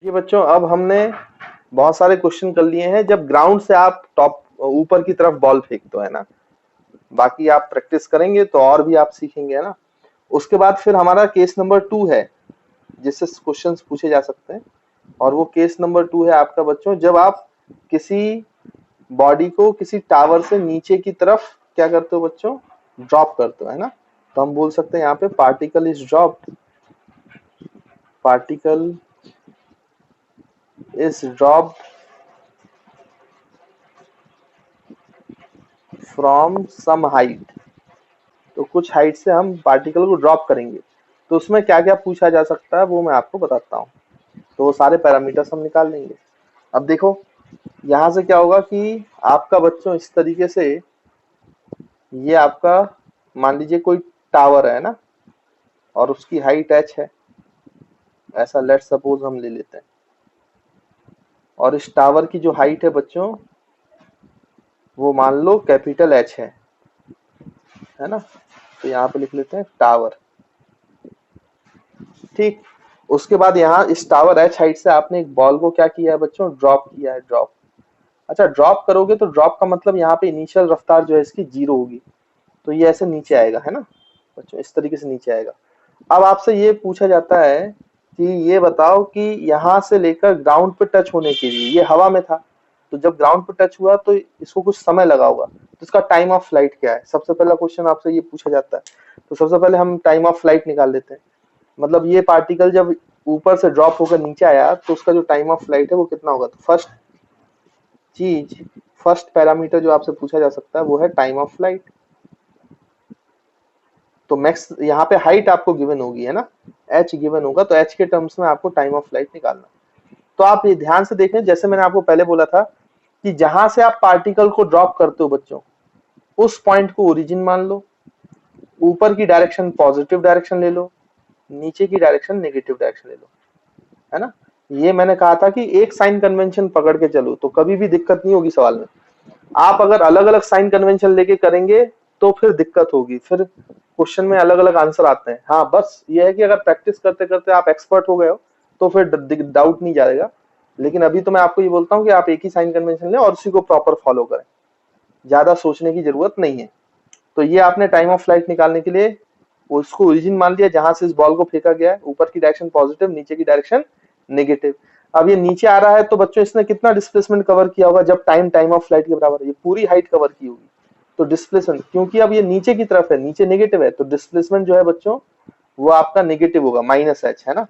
ये बच्चों अब हमने बहुत सारे क्वेश्चन कर लिए हैं जब ग्राउंड से आप टॉप ऊपर की तरफ बॉल फेंकते हो, है ना। बाकी आप प्रैक्टिस करेंगे तो और भी आप सीखेंगे, है ना। उसके बाद फिर हमारा केस नंबर 2 है जिससे क्वेश्चंस पूछे जा सकते हैं। और वो केस नंबर 2 है आपका बच्चों, जब आप किसी बॉडी को किसी टावर से नीचे की तरफ क्या करते हो बच्चों, ड्रॉप करते हो, है ना। तो हम बोल सकते हैं यहाँ पे particle is dropped, particle is dropped from some height. तो कुछ हाइट से हम पार्टिकल को ड्रॉप करेंगे, तो उसमें क्या क्या पूछा जा सकता है वो मैं आपको बताता हूँ। तो वो सारे पैरामीटर्स हम निकाल लेंगे। अब देखो यहाँ से क्या होगा कि आपका बच्चों इस तरीके से, ये आपका मान लीजिए कोई टावर है ना, और उसकी हाइट h है, ऐसा लेट सपोज हम ले लेते हैं। और इस टावर की जो हाइट है बच्चों वो मान लो कैपिटल H है ना। तो यहाँ पे लिख लेते हैं टावर, ठीक। उसके बाद यहाँ इस टावर H हाइट से आपने एक बॉल को क्या किया है बच्चों, ड्रॉप किया है, ड्रॉप। अच्छा, ड्रॉप करोगे तो ड्रॉप का मतलब यहाँ पे इनिशियल रफ्तार जो है इसकी 0 होगी, तो ये ऐसे नीचे आएगा, है ना बच्चों, इस तरीके से नीचे आएगा। अब आपसे ये पूछा जाता है कि ये बताओ कि यहाँ से लेकर ग्राउंड पे टच होने के लिए, ये हवा में था, तो जब ग्राउंड पे टच हुआ तो इसको कुछ समय लगा होगा, तो इसका टाइम ऑफ फ्लाइट क्या है। सबसे पहला क्वेश्चन आपसे ये पूछा जाता है। तो सबसे पहले हम टाइम ऑफ फ्लाइट निकाल लेते हैं। मतलब ये पार्टिकल जब ऊपर से ड्रॉप होकर नीचे आया तो उसका जो टाइम ऑफ फ्लाइट है वो कितना होगा। तो फर्स्ट पैरामीटर जो आपसे पूछा जा सकता है वो है टाइम ऑफ फ्लाइट। तो मैक्स यहाँ पे हाइट आपको गिवन होगी, है ना, h गिवन होगा, तो h के टर्म्स में आपको टाइम ऑफ फ्लाइट निकालना। तो आप ये ध्यान से देखें, जैसे मैंने आपको पहले बोला था कि जहां से आप पार्टिकल को ड्रॉप करते हो बच्चों, उस पॉइंट को ओरिजिन मान लो, ऊपर की डायरेक्शन पॉजिटिव डायरेक्शन ले लो, नीचे की डायरेक्शन नेगेटिव डायरेक्शन ले लो, है ना। ये मैंने कहा था कि एक साइन कन्वेंशन पकड़ के चलो तो कभी भी दिक्कत नहीं होगी सवाल में। आप अगर अलग अलग साइन कन्वेंशन लेके करेंगे तो फिर दिक्कत होगी, फिर क्वेश्चन में अलग अलग आंसर आते हैं। हाँ, बस ये है कि अगर प्रैक्टिस करते करते आप एक्सपर्ट हो गए हो तो फिर डाउट नहीं जाएगा। लेकिन अभी तो मैं आपको ये बोलता हूँ कि आप एक ही साइन कन्वेंशन लें और उसी को प्रॉपर फॉलो करें, ज्यादा सोचने की जरूरत नहीं है। तो ये आपने टाइम ऑफ फ्लाइट निकालने के लिए उसको ओरिजिन मान लिया जहां से इस बॉल को फेंका गया है, ऊपर की डायरेक्शन पॉजिटिव, नीचे की डायरेक्शन नेगेटिव। अब ये नीचे आ रहा है तो बच्चों इसने कितना डिस्प्लेसमेंट कवर किया होगा, जब टाइम ऑफ फ्लाइट के बराबर है, ये पूरी हाइट कवर की होगी। तो डिस्प्लेसमेंट, क्योंकि अब ये नीचे की तरफ है, नीचे नेगेटिव है, तो डिस्प्लेसमेंट जो है बच्चों वो आपका नेगेटिव होगा, -h, है ना।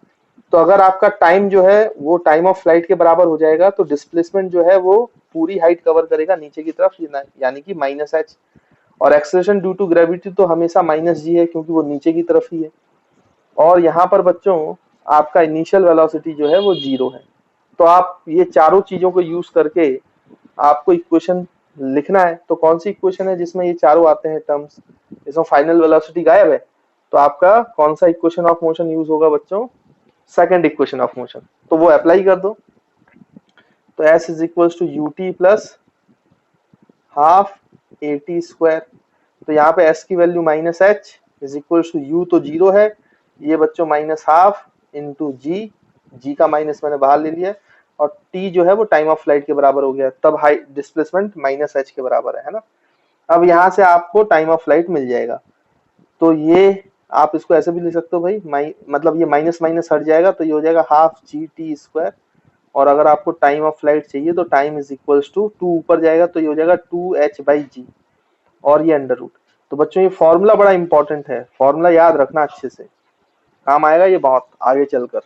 तो अगर आपका टाइम जो है वो टाइम ऑफ फ्लाइट के बराबर हो जाएगा तो डिस्प्लेसमेंट जो है वो पूरी हाइट कवर करेगा नीचे की तरफ, यानी कि -h। और एक्सेलरेशन ड्यू टू ग्रेविटी तो हमेशा -g है क्योंकि वो नीचे की तरफ ही है। और यहाँ पर बच्चों आपका इनिशियल वेलोसिटी जो है वो 0 है। तो आप ये चारों चीजों को यूज करके आपको इक्वेशन लिखना है। तो कौन सी इक्वेशन है जिसमें ये चारों आते हैं टर्म्स, इसमें फाइनल वेलोसिटी गायब है, तो आपका कौन सा इक्वेशन ऑफ मोशन यूज होगा बच्चों, सेकंड इक्वेशन ऑफ मोशन। तो वो अप्लाई कर दो। तो s is equal to ut plus half at²। तो यहाँ पे s की value -h is equal to u तो 0 है, ये बच्चों -हाफ इंटू जी का माइनस मैंने बाहर ले लिया, और t जो है वो टाइम ऑफ फ्लाइट के बराबर हो गया, तब हाई डिस्प्लेसमेंट -h के बराबर है ना। अब यहाँ से आपको टाइम ऑफ फ्लाइट मिल जाएगा। तो ये आप इसको ऐसे भी लिख सकते हो भाई, मतलब ये माइनस माइनस हट जाएगा तो ये हो जाएगा ½ g t²। और अगर आपको टाइम ऑफ फ्लाइट चाहिए तो टाइम इज इक्वल्स टू 2 ऊपर जाएगा तो ये हो जाएगा 2h/g, और ये अंडर रूट। तो बच्चों ये फॉर्मूला बड़ा इंपॉर्टेंट है, फॉर्मूला याद रखना अच्छे से, काम आएगा ये बहुत आगे चलकर।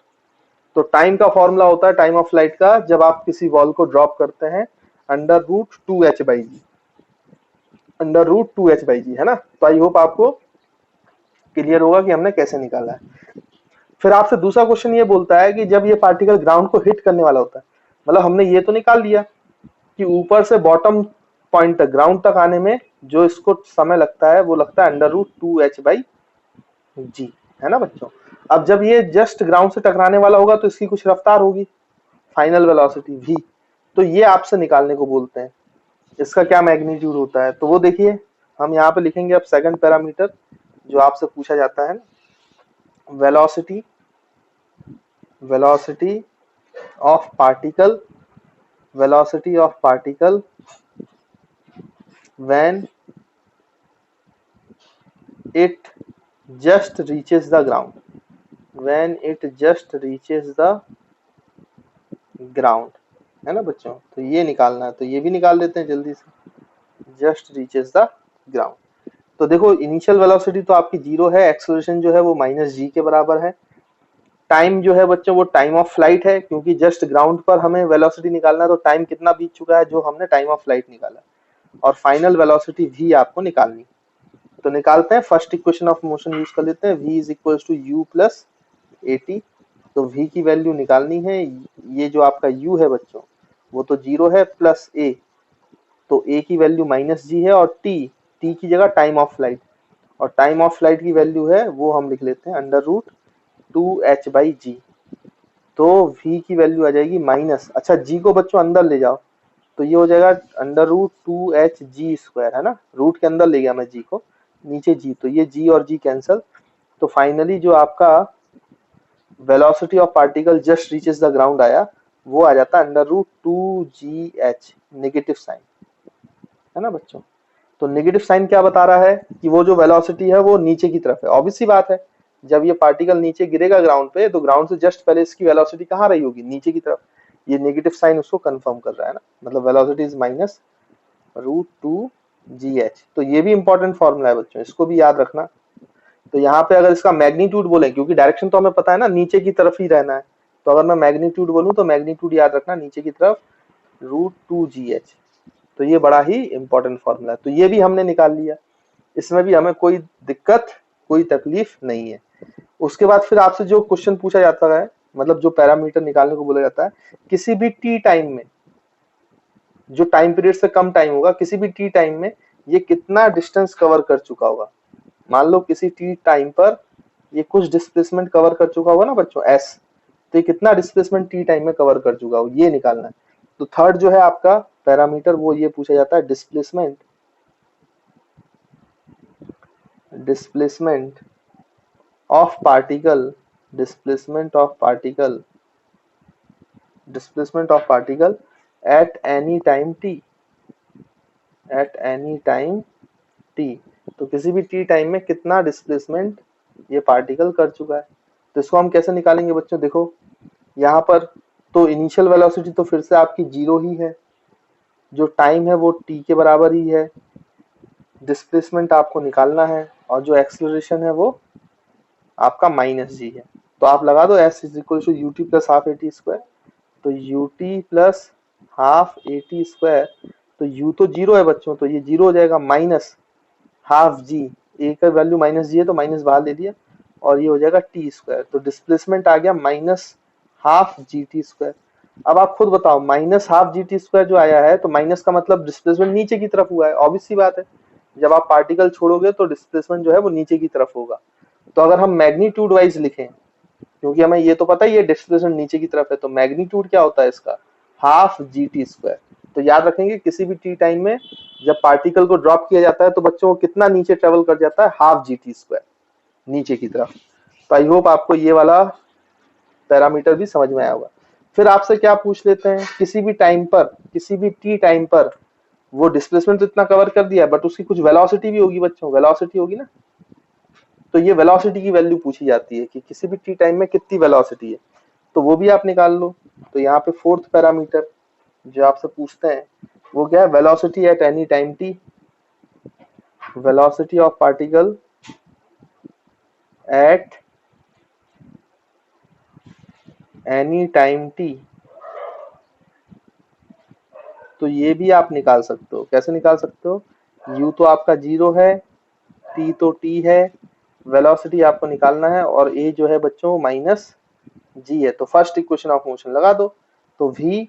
तो टाइम का फॉर्मूला होता है टाइम ऑफ फ्लाइट का, जब आप किसी बॉल को ड्रॉप करते हैं, √2h/g, √2h/g, है ना। तो आई होप आपको क्लियर होगा कि हमने कैसे निकाला है। फिर आपसे दूसरा क्वेश्चन ये बोलता है कि जब ये पार्टिकल ग्राउंड को हिट करने वाला होता है, मतलब हमने ये तो निकाल लिया कि ऊपर से बॉटम पॉइंट तक, ग्राउंड तक आने में जो इसको समय लगता है वो लगता है √2h/g, है ना बच्चों। अब जब ये जस्ट ग्राउंड से टकराने वाला होगा तो इसकी कुछ रफ्तार होगी, फाइनल वेलोसिटी v। तो ये आपसे निकालने को बोलते हैं, इसका क्या मैग्नीट्यूड होता है। तो वो देखिए हम यहाँ पे लिखेंगे अब सेकंड पैरामीटर जो आपसे पूछा जाता है, velocity of particle, velocity of particle when it just reaches the ground, when it just reaches the ground, है ना बच्चों। तो ये निकालना है, तो ये भी निकाल लेते हैं जल्दी से, जस्ट रीचेस द ग्राउंड। तो देखो इनिशियल वेलोसिटी तो आपकी 0 है, एक्सेलरेशन जो है वो -g के बराबर है, टाइम जो है बच्चों वो टाइम ऑफ फ्लाइट है, क्योंकि जस्ट ग्राउंड पर हमें वेलोसिटी निकालना है, तो टाइम कितना बीत चुका है जो हमने टाइम ऑफ फ्लाइट निकाला, और फाइनल वेलोसिटी v आपको निकालनी। तो निकालते हैं, first equation of motion use कर लेते हैं, v is equal to u plus at। तो v की वैल्यू निकालनी है, ये जो आपका u है बच्चों वो तो 0 है, प्लस a, तो a की वैल्यू -g है, और t की जगह टाइम ऑफ फ्लाइट, और टाइम ऑफ फ्लाइट की वैल्यू है वो हम लिख लेते हैं √2h/g। तो v की वैल्यू आ जाएगी माइनस, अच्छा g को बच्चों अंदर ले जाओ, तो ये हो जाएगा √2hg², है ना, रूट के अंदर ले गया मैं g को, नीचे g, तो ये g और g कैंसल। तो फाइनली जो आपका velocity of particle just reaches the ground आया, वो आ जाता है √2gh, नेगेटिव साइन, है ना बच्चों। तो नेगेटिव साइन क्या बता रहा है कि वो जो वेलोसिटी है वो नीचे की तरफ है, ऑब्वियस सी बात है, जब ये पार्टिकल नीचे गिरेगा ग्राउंड पे, तो ग्राउंड से जस्ट पहले इसकी वेलोसिटी कहाँ रही होगी, नीचे की तरफ। ये नेगेटिव साइन उसको कंफर्म कर रहा है ना, मतलब वेलोसिटी इज -√2gh। तो ये भी इंपॉर्टेंट फॉर्मूला है बच्चों, इसको भी याद रखना। तो यहाँ पे अगर इसका मैग्नीट्यूड बोले, क्योंकि डायरेक्शन तो हमें पता है ना, नीचे की तरफ ही रहना है, तो अगर मैं मैग्नीट्यूड बोलूं तो मैग्नीट्यूड याद रखना नीचे की तरफ √2gh। तो ये बड़ा ही इंपॉर्टेंट फॉर्मूला है, तो ये भी हमने निकाल लिया, इसमें भी हमें कोई दिक्कत कोई तकलीफ नहीं है। उसके बाद फिर आपसे जो क्वेश्चन पूछा जाता है, मतलब जो पैरामीटर निकालने को बोला जाता है, किसी भी टी टाइम में, जो टाइम पीरियड से कम टाइम होगा, किसी भी टी टाइम में ये कितना डिस्टेंस कवर कर चुका होगा। मान लो किसी टी टाइम पर ये कुछ डिस्प्लेसमेंट कवर कर चुका होगा ना बच्चों, एस, तो ये कितना डिस्प्लेसमेंट टी टाइम में कवर कर चुका हो, ये निकालना है। तो थर्ड जो है आपका पैरामीटर वो ये पूछा जाता है, displacement of particle, displacement of particle, displacement of particle at any time T, at any time T. तो किसी भी टी टाइम में कितना डिस्प्लेसमेंट ये पार्टिकल कर चुका है। तो इसको हम कैसे निकालेंगे बच्चों, देखो यहाँ पर तो इनिशियल वेलोसिटी तो फिर से आपकी 0 ही है, जो टाइम है वो टी के बराबर ही है, डिस्प्लेसमेंट आपको निकालना है, और जो एक्सेलरेशन है वो आपका -g है। तो आप लगा दो s is equal to ut plus half at square, तो ut plus half at square, तो u तो 0 है बच्चों, तो ये 0 हो जाएगा, माइनस हाफ g, a का वैल्यू -g है तो माइनस बाहर ले दिया, और ये हो जाएगा t स्क्वायर। तो डिस्प्लेसमेंट आ गया -12gt²। अब आप खुद बताओ, -12gt² जो आया है, तो माइनस का मतलब डिस्प्लेसमेंट नीचे की तरफ हुआ है, ऑब्वियस सी बात है, जब आप पार्टिकल छोड़ोगे तो डिस्प्लेसमेंट जो है वो नीचे की तरफ होगा। तो अगर हम मैग्नीट्यूड वाइज लिखें, क्योंकि हमें ये तो पता ही है डिस्प्लेसमेंट नीचे की तरफ है, तो मैग्नीट्यूड क्या होता है इसका, हाफ gt²। तो याद रखेंगे किसी भी टी टाइम में जब पार्टिकल को ड्रॉप किया जाता है तो बच्चों को कितना नीचे ट्रेवल कर जाता है, हाफ gt², नीचे की तरफ। तो आई होप आपको ये वाला पैरामीटर भी समझ में आया होगा। फिर आपसे क्या पूछ लेते हैं, किसी भी टाइम पर, किसी भी टी टाइम पर वो डिस्प्लेसमेंट तो इतना कवर कर दिया, बट उसकी कुछ वेलोसिटी भी होगी बच्चों, वेलोसिटी होगी ना, तो ये वेलोसिटी की वैल्यू पूछी जाती है कि किसी भी टी टाइम में कितनी वेलोसिटी है, तो वो भी आप निकाल लो। तो यहाँ पे फोर्थ पैरामीटर जो आपसे पूछते हैं वो क्या है, velocity at any time T, velocity of particle at any time T. तो ये भी आप निकाल सकते हो, कैसे निकाल सकते हो, u तो आपका 0 है, t तो t है, वेलोसिटी आपको निकालना है, और a जो है बच्चों -g है। तो फर्स्ट इक्वेशन ऑफ मोशन लगा दो, तो v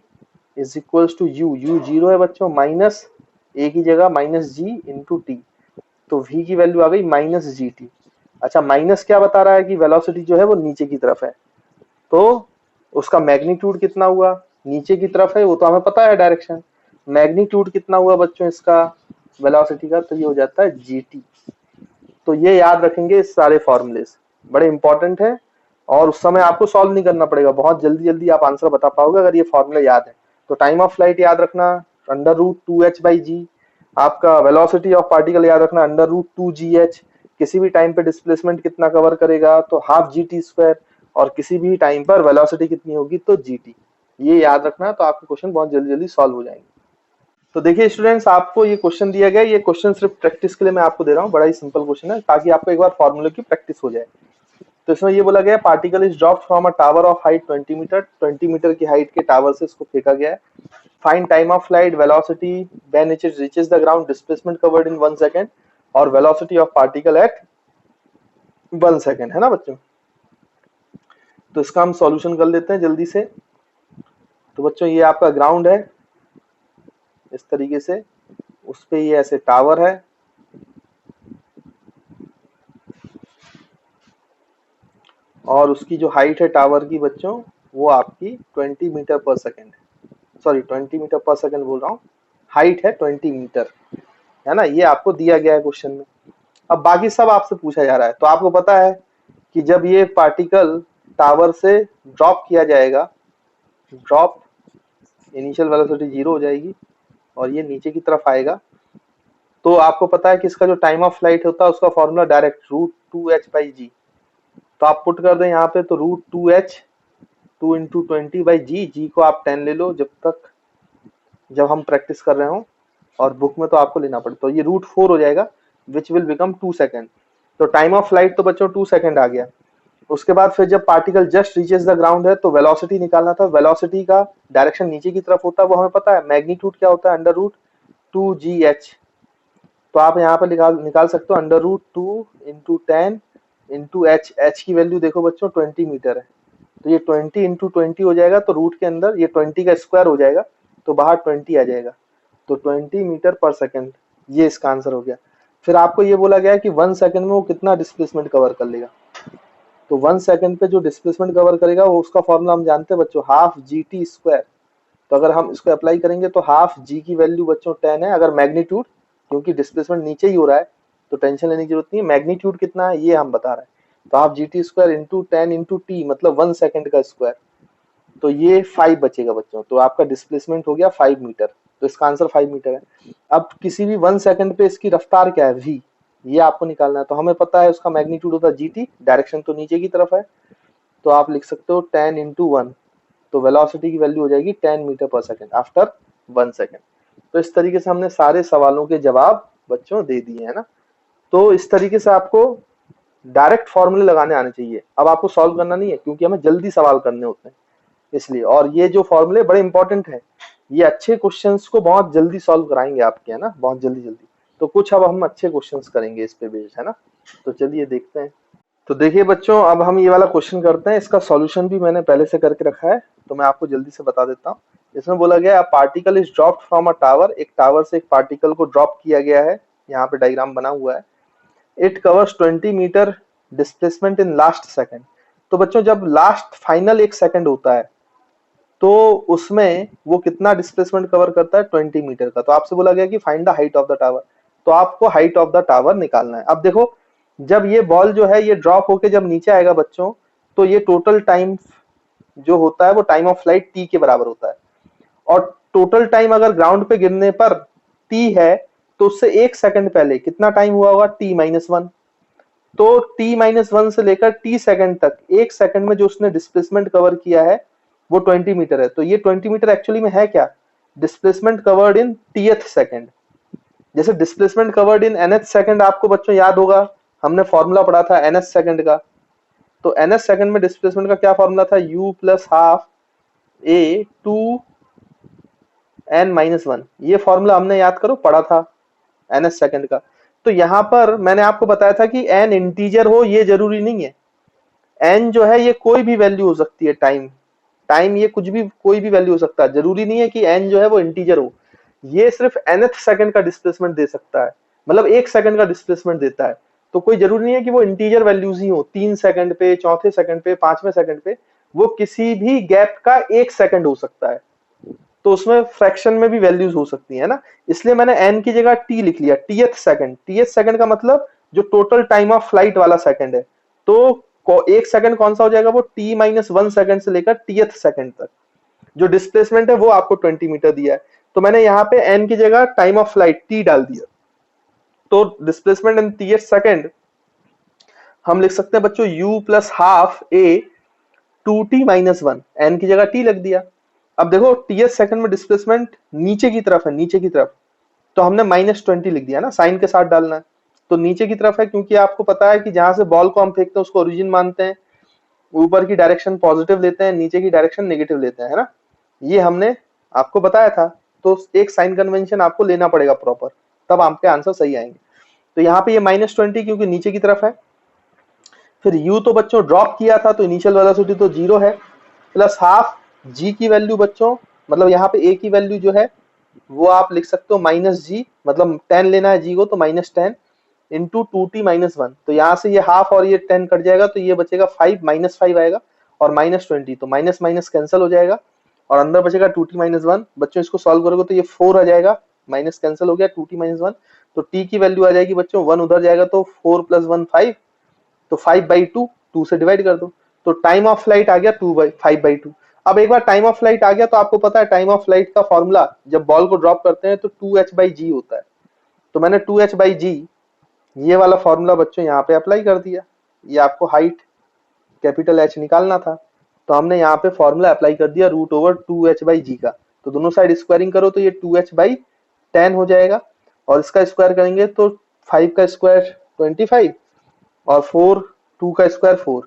is equal to u 0 है बच्चों, माइनस a की जगह -g इंटू टी, तो v की वैल्यू आ गई -gt। अच्छा, माइनस क्या बता रहा है कि वेलोसिटी जो है वो नीचे की तरफ है, तो उसका मैग्नीट्यूड कितना हुआ, नीचे की तरफ है, वो तो हमें पता है डायरेक्शन, मैग्नीट्यूड कितना हुआ बच्चों इसका वेलोसिटी का, तो ये हो जाता है gt। तो ये याद रखेंगे, इस सारे फॉर्मूले बड़े इंपॉर्टेंट है, और उस समय आपको सॉल्व नहीं करना पड़ेगा, बहुत जल्दी जल्दी आप आंसर बता पाओगे अगर ये फॉर्मूला याद है। तो टाइम ऑफ फ्लाइट याद रखना √2h/g, आपका वेलोसिटी ऑफ पार्टिकल याद रखना √2gh, किसी भी टाइम पे डिस्प्लेसमेंट कितना कवर करेगा तो हाफ GT², और किसी भी टाइम पर वेलोसिटी कितनी होगी तो GT। ये याद रखना, तो आपके क्वेश्चन बहुत जल्दी जल्दी सॉल्व हो जाएंगे। तो देखिए स्टूडेंट्स, आपको ये क्वेश्चन दिया गया, ये क्वेश्चन सिर्फ प्रैक्टिस के लिए मैं आपको दे रहा हूँ, बड़ा ही सिंपल क्वेश्चन है ताकि आपको एक बार फॉर्मूले की प्रैक्टिस हो जाए। तो इसमें ये बोला गया particle is dropped from a tower of height 20 metre, 20 metre की हाइट के टावर से इसको फेंका गया है। Find time of flight, velocity when it reaches the ground, displacement covered in 1 second, और velocity of particle at 1 second, है ना बच्चों। तो इसका हम सॉल्यूशन कर लेते हैं जल्दी से। तो बच्चों ये आपका ग्राउंड है इस तरीके से, उस पे ये ऐसे टावर है, और उसकी जो हाइट है टावर की बच्चों वो आपकी 20 मीटर पर सेकंड है, सॉरी 20 मीटर पर सेकंड बोल रहा हूँ, हाइट है 20 मीटर, है ना। ये आपको दिया गया है क्वेश्चन में। अब बाकी सब आपसे पूछा जा रहा है। तो आपको पता है कि जब ये पार्टिकल टावर से ड्रॉप किया जाएगा, ड्रॉप इनिशियल वेलोसिटी 0 हो जाएगी और ये नीचे की तरफ आएगा, तो आपको पता है कि इसका जो टाइम ऑफ फ्लाइट होता है उसका फॉर्मूला डायरेक्ट √2h/g। तो आप पुट कर दें यहाँ पे, तो √2h 2 × 20/g, g को आप 10 ले लो जब हम प्रैक्टिस कर रहे हो, और बुक में तो आपको लेना पड़ता, तो ये √4 हो जाएगा विच विल बिकम 2 सेकंड। तो टाइम ऑफ फ्लाइट तो बच्चों 2 सेकंड आ गया। उसके बाद फिर जब particle just reaches the ground है तो वेलोसिटी निकालना था। वेलोसिटी का डायरेक्शन नीचे की तरफ होता है, वो हमें पता है। मैग्नीट्यूड क्या होता है, √2gh। तो आप यहाँ पे निकाल सकते हो √2 × 10 × h। h की वैल्यू देखो बच्चों 20 मीटर है, तो ये 20 × 20 हो जाएगा, तो रूट के अंदर ये 20 का स्क्वायर हो जाएगा, तो बाहर 20 आ जाएगा, तो 20 मीटर पर सेकंड, ये इसका आंसर हो गया। फिर आपको ये बोला गया कि 1 सेकंड में वो कितना डिस्प्लेसमेंट कवर कर लेगा। तो 1 सेकंड पे जो डिस्प्लेसमेंट कवर करेगा वो उसका फॉर्मूला हम जानते हैं बच्चों, हाफ GT²। तो अगर हम इसको अप्लाई करेंगे तो हाफ g की वैल्यू बच्चों 10 है। अगर मैग्नीट्यूड, क्योंकि डिस्प्लेसमेंट नीचे ही हो रहा है तो टेंशन लेने की जरूरत नहीं है, मैग्नीट्यूड कितना है ये हम बता रहे हैं। तो हाफ GT² × 10 × t, मतलब 1 सेकंड का स्क्वायर, तो ये 5 बचेगा बच्चों। तो आपका डिस्प्लेसमेंट हो गया 5 मीटर, तो इसका आंसर 5 मीटर है। अब किसी भी 1 सेकंड पे इसकी रफ्तार क्या है, v, ये आपको निकालना है। तो हमें पता है उसका मैग्नीट्यूड होता है GT, डायरेक्शन तो नीचे की तरफ है, तो आप लिख सकते हो 10 × 1, तो वेलोसिटी की वैल्यू हो जाएगी 10 मीटर पर सेकंड आफ्टर 1 सेकंड। तो इस तरीके से हमने सारे सवालों के जवाब बच्चों दे दिए, है ना। तो इस तरीके से आपको डायरेक्ट फॉर्मूले लगाने आने चाहिए। अब आपको सॉल्व करना नहीं है क्योंकि हमें जल्दी सवाल करने होते हैं इसलिए, और ये जो फॉर्मूले बड़े इंपॉर्टेंट है, ये अच्छे क्वेश्चंस को बहुत जल्दी सॉल्व कराएंगे आपके, है ना, बहुत जल्दी जल्दी। तो कुछ अब हम अच्छे क्वेश्चंस करेंगे इस पे बेस्ड, है ना। तो चलिए देखते हैं। तो देखिए बच्चों, अब हम ये वाला क्वेश्चन करते हैं, इसका सॉल्यूशन भी मैंने पहले से करके रखा है, तो मैं आपको जल्दी से बता देता हूँ। इसमें बोला गया particle is dropped from a tower, एक टावर से एक पार्टिकल को ड्रॉप किया गया है, यहाँ पे डायग्राम बना हुआ है। It covers 20 metre displacement in last second. तो बच्चों जब लास्ट फाइनल 1 सेकंड होता है तो उसमें वो कितना डिस्प्लेसमेंट कवर करता है, 20 मीटर का। तो आपसे बोला गया कि find the height of the tower, तो आपको हाइट ऑफ द टावर निकालना है। अब देखो, जब ये बॉल जो है ये ड्रॉप होके जब नीचे आएगा बच्चों, तो ये टोटल टाइम जो होता है वो टाइम ऑफ फ्लाइट t के बराबर होता है, और टोटल टाइम अगर ग्राउंड पे गिरने पर t है तो उससे 1 सेकंड पहले कितना टाइम हुआ होगा, t-1। तो t-1 से लेकर t सेकंड तक, 1 सेकंड में जो उसने डिस्प्लेसमेंट कवर किया है वो 20 मीटर है। तो ये 20 मीटर एक्चुअली में है क्या, displacement covered in tth second. जैसे displacement covered in nth second आपको बच्चों याद होगा, हमने फॉर्मूला पढ़ा था nth सेकंड का। तो nth सेकंड में डिस्प्लेसमेंट का क्या फॉर्मूला था, u + हाफ a 2n-1। ये फॉर्मूला हमने याद करो पढ़ा था nth सेकंड का। तो यहाँ पर मैंने आपको बताया था कि n इंटीजर हो ये जरूरी नहीं है, n जो है ये कोई भी वैल्यू हो सकती है, टाइम ये कुछ भी, कोई भी वैल्यू हो सकता है, जरूरी नहीं है कि n जो है वो इंटीजर हो। ये सिर्फ nth सेकंड का डिस्प्लेसमेंट दे सकता है, मतलब 1 सेकंड का डिस्प्लेसमेंट देता है। तो कोई जरूरी नहीं है कि वो इंटीजर वैल्यूज ही हो, 3 सेकंड पे, चौथे सेकंड पे, 5वें सेकंड पे, वो किसी भी गैप का 1 सेकंड हो सकता है। तो उसमें फ्रैक्शन में भी वैल्यूज हो सकती है ना, इसलिए मैंने n की जगह t लिख लिया, tth सेकंड। tth सेकंड का मतलब जो टोटल टाइम ऑफ फ्लाइट वाला सेकंड है। तो एक सेकंड कौन सा हो जाएगा, वो t माइनस 1 सेकंड से लेकर tth सेकंड तक जो डिस्प्लेसमेंट है वो आपको 20 मीटर दिया है। तो मैंने यहाँ पे n की जगह टाइम ऑफ फ्लाइट t डाल दिया, तो डिस्प्लेसमेंट इन tth सेकंड हम लिख सकते हैं बच्चों u plus half a 2t minus 1, n की जगह t लग दिया। अब देखो tth सेकंड में डिस्प्लेसमेंट नीचे की तरफ है, नीचे की तरफ, तो हमने -20 लिख दिया ना, साइन के साथ डालना है, तो नीचे की तरफ है क्योंकि आपको पता है कि जहां से बॉल को हम फेंकते हैं उसको ओरिजिन मानते हैं, ऊपर की डायरेक्शन पॉजिटिव लेते हैं, नीचे की डायरेक्शन नेगेटिव लेते हैं, है ना, ये हमने आपको बताया था। तो एक साइन कन्वेंशन आपको लेना पड़ेगा प्रॉपर, तब आपके आंसर सही आएंगे। तो यहाँ पे ये -20 क्योंकि नीचे की तरफ है, फिर u तो बच्चों ड्रॉप किया था तो इनिशियल वेलोसिटी तो 0 है, प्लस हाफ g की वैल्यू बच्चों, मतलब यहाँ पे a की वैल्यू जो है वो आप लिख सकते हो -g, मतलब 10 लेना है g को, तो -10 इंटू 2t माइनस 1, तो यहाँ से ये हाफ और ये 10 कट जाएगा, तो ये बचेगा 5, -5 आएगा, और -20, तो माइनस माइनस कैंसिल हो जाएगा, और अंदर बचेगा 2t माइनस 1। बच्चों इसको सॉल्व करोगे तो ये 4 आ जाएगा, माइनस कैंसिल हो गया, 2t माइनस 1, तो t की वैल्यू आ जाएगी बच्चों 1 उधर जाएगा, तो 4 प्लस 1 5, तो 5/2, 2 से डिवाइड कर दो, तो टाइम ऑफ फ्लाइट आ गया 5/2। अब एक बार टाइम ऑफ फ्लाइट आ गया तो आपको पता है टाइम ऑफ फ्लाइट का फॉर्मूला जब बॉल को ड्रॉप करते हैं तो 2h/g होता है, तो मैंने 2h/g ये वाला फॉर्मूला बच्चों यहाँ पे अप्लाई कर दिया। ये आपको हाइट कैपिटल H निकालना था, तो हमने यहाँ पे फॉर्मूला अप्लाई कर दिया √2h/g का, तो दोनों साइड स्क्वायरिंग करो तो ये 2h/10 हो जाएगा, और इसका स्क्वायर करेंगे तो 5 का स्क्वायर 25, और 2 का स्क्वायर 4,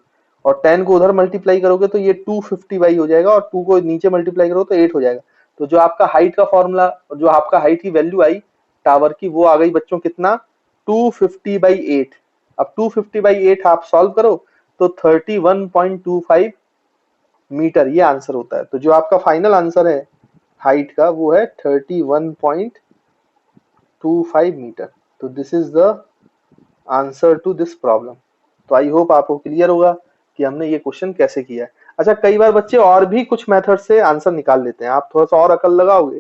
और 10 को उधर मल्टीप्लाई करोगे तो ये 250y हो जाएगा, और 2 को नीचे मल्टीप्लाई करो तो 8 हो जाएगा। तो जो आपका हाइट का फॉर्मूला, जो आपका हाइट की वैल्यू आई टावर की, वो आ गई बच्चों कितना, 250/8। अब 250/8 आप सॉल्व करो तो 31.25 मीटर ये आंसर होता है। तो जो आपका फाइनल आंसर है हाइट का वो है 31.25 मीटर। तो this is the answer to this problem. तो आई होप आपको क्लियर होगा कि हमने ये क्वेश्चन कैसे किया है। अच्छा, कई बार बच्चे और भी कुछ मेथड से आंसर निकाल लेते हैं, आप थोड़ा सा और अकल लगाओगे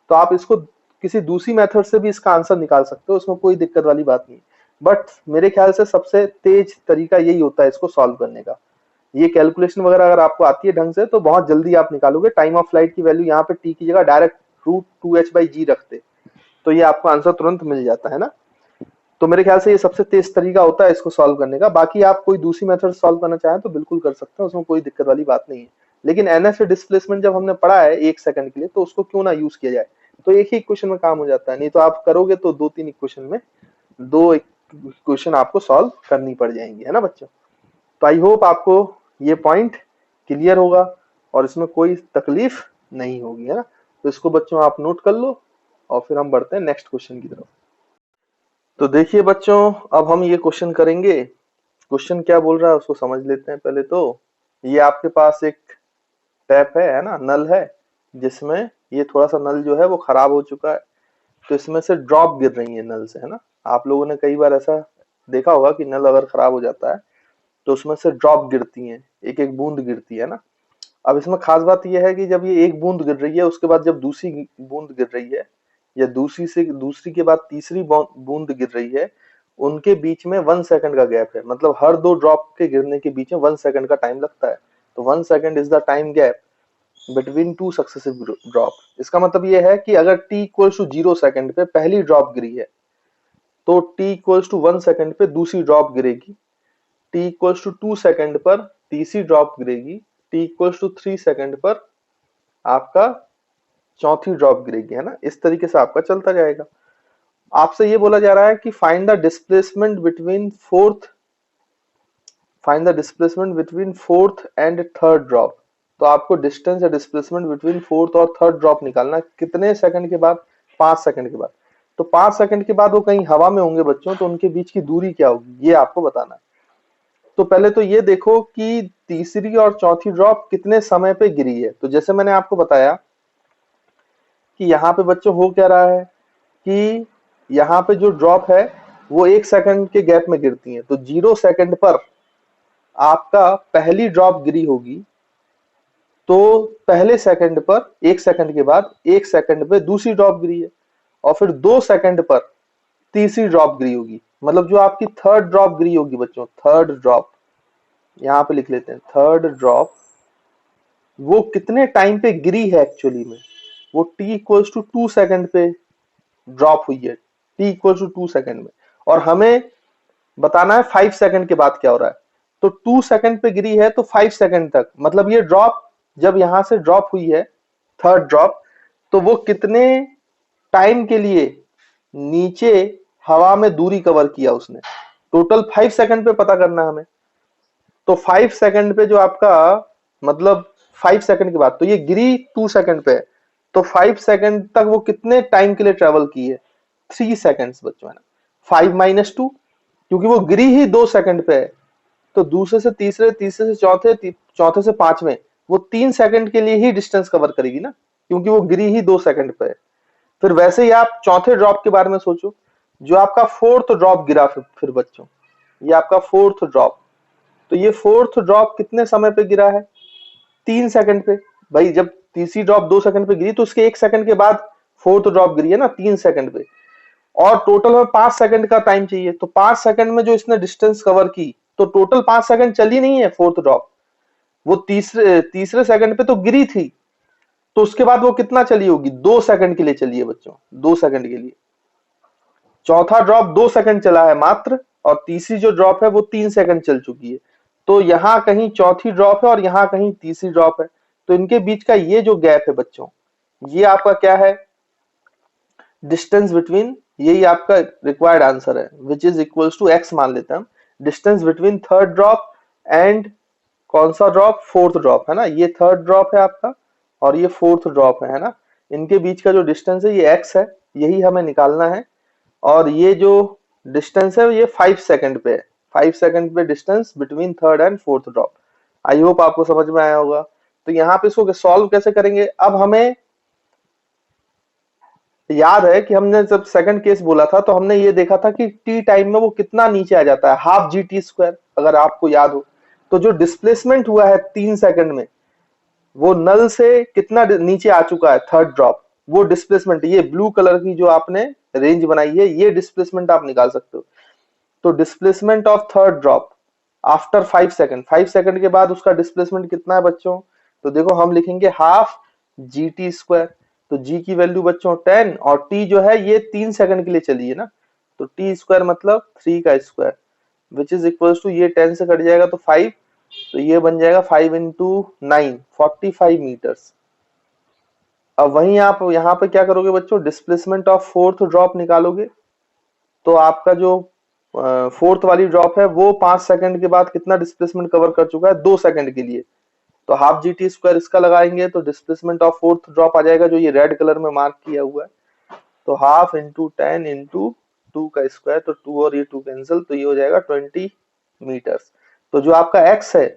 तो आप इसको किसी दूसरी मेथड से भी इसका आंसर निकाल सकते हो, उसमें कोई दिक्कत वाली बात नहीं। बट मेरे ख्याल से सबसे तेज तरीका यही होता है इसको सॉल्व करने का। ये कैलकुलेशन वगैरह अगर आपको आती है ढंग से तो बहुत जल्दी आप निकालोगे। टाइम ऑफ फ्लाइट की वैल्यू यहाँ पे टी की जगह डायरेक्ट √2h/g रखते तो ये आपको आंसर तुरंत मिल जाता है ना। तो मेरे ख्याल से ये सबसे तेज तरीका होता है इसको सॉल्व करने का। बाकी आप कोई दूसरी मेथड सॉल्व करना चाहें तो बिल्कुल कर सकते हैं, उसमें कोई दिक्कत वाली बात नहीं है। लेकिन एनएफ डिस्प्लेसमेंट जब हमने पढ़ा है 1 सेकंड के लिए, तो उसको क्यों ना यूज किया जाए, तो एक ही इक्वेशन में काम हो जाता है। नहीं तो आप करोगे तो 2-3 इक्वेशन में 2 इक्वेशन आपको सॉल्व करनी पड़ जाएंगी, है ना बच्चों। तो आई होप आपको ये पॉइंट क्लियर होगा और इसमें कोई तकलीफ नहीं होगी, है ना। तो इसको बच्चों आप नोट कर लो और फिर हम बढ़ते हैं नेक्स्ट क्वेश्चन की तरफ। तो देखिए बच्चों, अब हम ये क्वेश्चन करेंगे। क्वेश्चन क्या बोल रहा है उसको समझ लेते हैं पहले। तो ये आपके पास एक टैप है ना, नल है, जिसमें ये थोड़ा सा नल जो है वो खराब हो चुका है, तो इसमें से ड्रॉप गिर रही है नल से, है ना। आप लोगों ने कई बार ऐसा देखा होगा कि नल अगर खराब हो जाता है तो उसमें से ड्रॉप गिरती है, एक एक बूंद गिरती है ना। अब इसमें खास बात यह है कि जब ये एक बूंद गिर रही है उसके बाद जब दूसरी बूंद गिर रही है, या दूसरी के बाद तीसरी बूंद गिर रही है, उनके बीच में 1 सेकंड का गैप है। मतलब हर 2 ड्रॉप के गिरने के बीच में 1 सेकंड का टाइम लगता है। तो 1 second is the time gap between 2 successive drop. इसका मतलब ये है कि अगर t इक्वल्स टू 0 सेकंड पे पहली ड्रॉप गिरी है तो t इक्वल्स टू 1 सेकंड पे दूसरी ड्रॉप गिरेगी, t इक्वल्स टू 2 सेकंड पर तीसरी ड्रॉप गिरेगी, t इक्वल्स टू 3 सेकंड पर आपका चौथी ड्रॉप गिरेगी, है ना। इस तरीके से आपका चलता जाएगा। आपसे ये बोला जा रहा है कि find the displacement between fourth and third drop. तो आपको डिस्टेंस या डिस्प्लेसमेंट बिटवीन फोर्थ और थर्ड ड्रॉप निकालना कितने सेकंड के बाद, 5 सेकंड के बाद। तो 5 सेकंड के बाद वो कहीं हवा में होंगे बच्चों, तो उनके बीच की दूरी क्या होगी ये आपको बताना है। तो पहले तो ये देखो कि तीसरी और चौथी ड्रॉप कितने समय पे गिरी है। तो जैसे मैंने आपको बताया कि यहाँ पे बच्चों हो क्या रहा है कि यहाँ पे जो ड्रॉप है वो 1 सेकंड के गैप में गिरती है। तो 0 सेकंड पर आपका पहली ड्रॉप गिरी होगी, तो पहले सेकंड पर 1 सेकंड के बाद 1 सेकंड पे दूसरी ड्रॉप गिरी है, और फिर 2 सेकंड पर तीसरी ड्रॉप गिरी होगी। मतलब जो आपकी थर्ड ड्रॉप गिरी होगी बच्चों, थर्ड ड्रॉप यहाँ पे लिख लेते हैं थर्ड ड्रॉप वो कितने टाइम पे गिरी है एक्चुअली में, वो t इक्वल्स टू 2 सेकंड पे ड्रॉप हुई है, t इक्वल्स टू 2 सेकंड में, और हमें बताना है 5 सेकंड के बाद क्या हो रहा है। तो 2 सेकंड पे गिरी है तो 5 सेकंड तक, मतलब ये ड्रॉप जब यहां से ड्रॉप हुई है थर्ड ड्रॉप, तो वो कितने टाइम के लिए नीचे हवा में दूरी कवर किया उसने, टोटल 5 सेकंड पे पता करना है हमें। तो 5 सेकंड पे जो आपका मतलब 5 सेकंड के बाद, तो ये गिरी 2 सेकंड पे है, तो 5 सेकंड तक वो कितने टाइम के लिए ट्रेवल की है, 3 सेकंड्स बच्चों, है ना। 5 - 2, क्योंकि वो गिरी ही 2 सेकंड पे है, तो दूसरे से तीसरे, तीसरे से चौथे, चौथे से पांचवें, वो 3 सेकंड के लिए ही डिस्टेंस कवर करेगी ना, क्योंकि वो गिरी ही 2 सेकंड पे है। फिर वैसे ही आप चौथे ड्रॉप के बारे में सोचो, जो आपका फोर्थ ड्रॉप गिरा, फिर बच्चों ये आपका फोर्थ ड्रॉप, तो ये फोर्थ ड्रॉप कितने समय पे गिरा है, 3 सेकंड पे। भाई जब तीसरी ड्रॉप 2 सेकंड पे गिरी तो उसके 1 सेकंड के बाद फोर्थ ड्रॉप गिरी है ना 3 सेकंड पे, और टोटल में 5 सेकंड का टाइम चाहिए, तो 5 सेकंड में जो इसने डिस्टेंस कवर की, तो टोटल 5 सेकंड चली नहीं है फोर्थ ड्रॉप, वो तीसरे तीसरे सेकंड पे तो गिरी थी, तो उसके बाद वो कितना चली होगी, 2 सेकंड के लिए चली है बच्चों, 2 सेकंड के लिए। चौथा ड्रॉप 2 सेकंड चला है मात्र, और तीसरी जो ड्रॉप है वो 3 सेकंड चल चुकी है। तो यहाँ कहीं चौथी ड्रॉप है और यहाँ कहीं तीसरी ड्रॉप है, तो इनके बीच का ये जो गैप है बच्चों, ये आपका क्या है, डिस्टेंस बिटवीन, यही आपका रिक्वायर्ड आंसर है, which is equals to x मान लेते हैं हम, distance between third drop and कौन सा ड्रॉप, फोर्थ ड्रॉप, है ना। ये थर्ड ड्रॉप है आपका और ये फोर्थ ड्रॉप है ना। इनके बीच का जो डिस्टेंस है ये x है, यही हमें निकालना है। और ये जो डिस्टेंस है ये 5 सेकंड पे है, 5 सेकंड पे distance between third and fourth drop. I hope आपको समझ में आया होगा। तो यहाँ पे इसको सॉल्व कैसे करेंगे, अब हमें याद है कि हमने जब सेकंड केस बोला था तो हमने ये देखा था कि टी टाइम में वो कितना नीचे आ जाता है, हाफ जी टी स्क्वायर, अगर आपको याद हो। तो जो डिस्प्लेसमेंट हुआ है 3 सेकंड में, वो नल से कितना नीचे आ चुका है थर्ड ड्रॉप, वो डिस्प्लेसमेंट, ये ब्लू कलर की जो आपने रेंज बनाई है, ये डिस्प्लेसमेंट आप निकाल सकते हो। तो displacement of third drop after 5 second, 5 second के बाद उसका डिस्प्लेसमेंट कितना है बच्चों, तो देखो हम लिखेंगे हाफ जी टी स्क्वायर। तो जी की वैल्यू बच्चों 10, और टी जो है ये 3 सेकंड के लिए चली है ना, तो टी स्क्वायर मतलब 3 का square, which is equal to, ये 10 से कट जाएगा तो 5, तो ये बन जाएगा 5 इंटू 9, 45 मीटर्स। अब वहीं आप यहाँ पे क्या करोगे बच्चों, डिस्प्लेसमेंट ऑफ फोर्थ ड्रॉप निकालोगे, तो आपका जो फोर्थ वाली ड्रॉप है वो 5 सेकंड के बाद कितना डिस्प्लेसमेंट कवर कर चुका है, 2 सेकंड के लिए। तो हाफ जी टी स्क्वायर इसका लगाएंगे तो डिस्प्लेसमेंट ऑफ फोर्थ ड्रॉप आ जाएगा, जो ये रेड कलर में मार्क किया हुआ है। तो हाफ इंटू 10 इंटू 2 का स्क्वायर, तो 2 और ये 2 कैंसिल, तो ये हो जाएगा 20 मीटर्स। तो जो आपका x है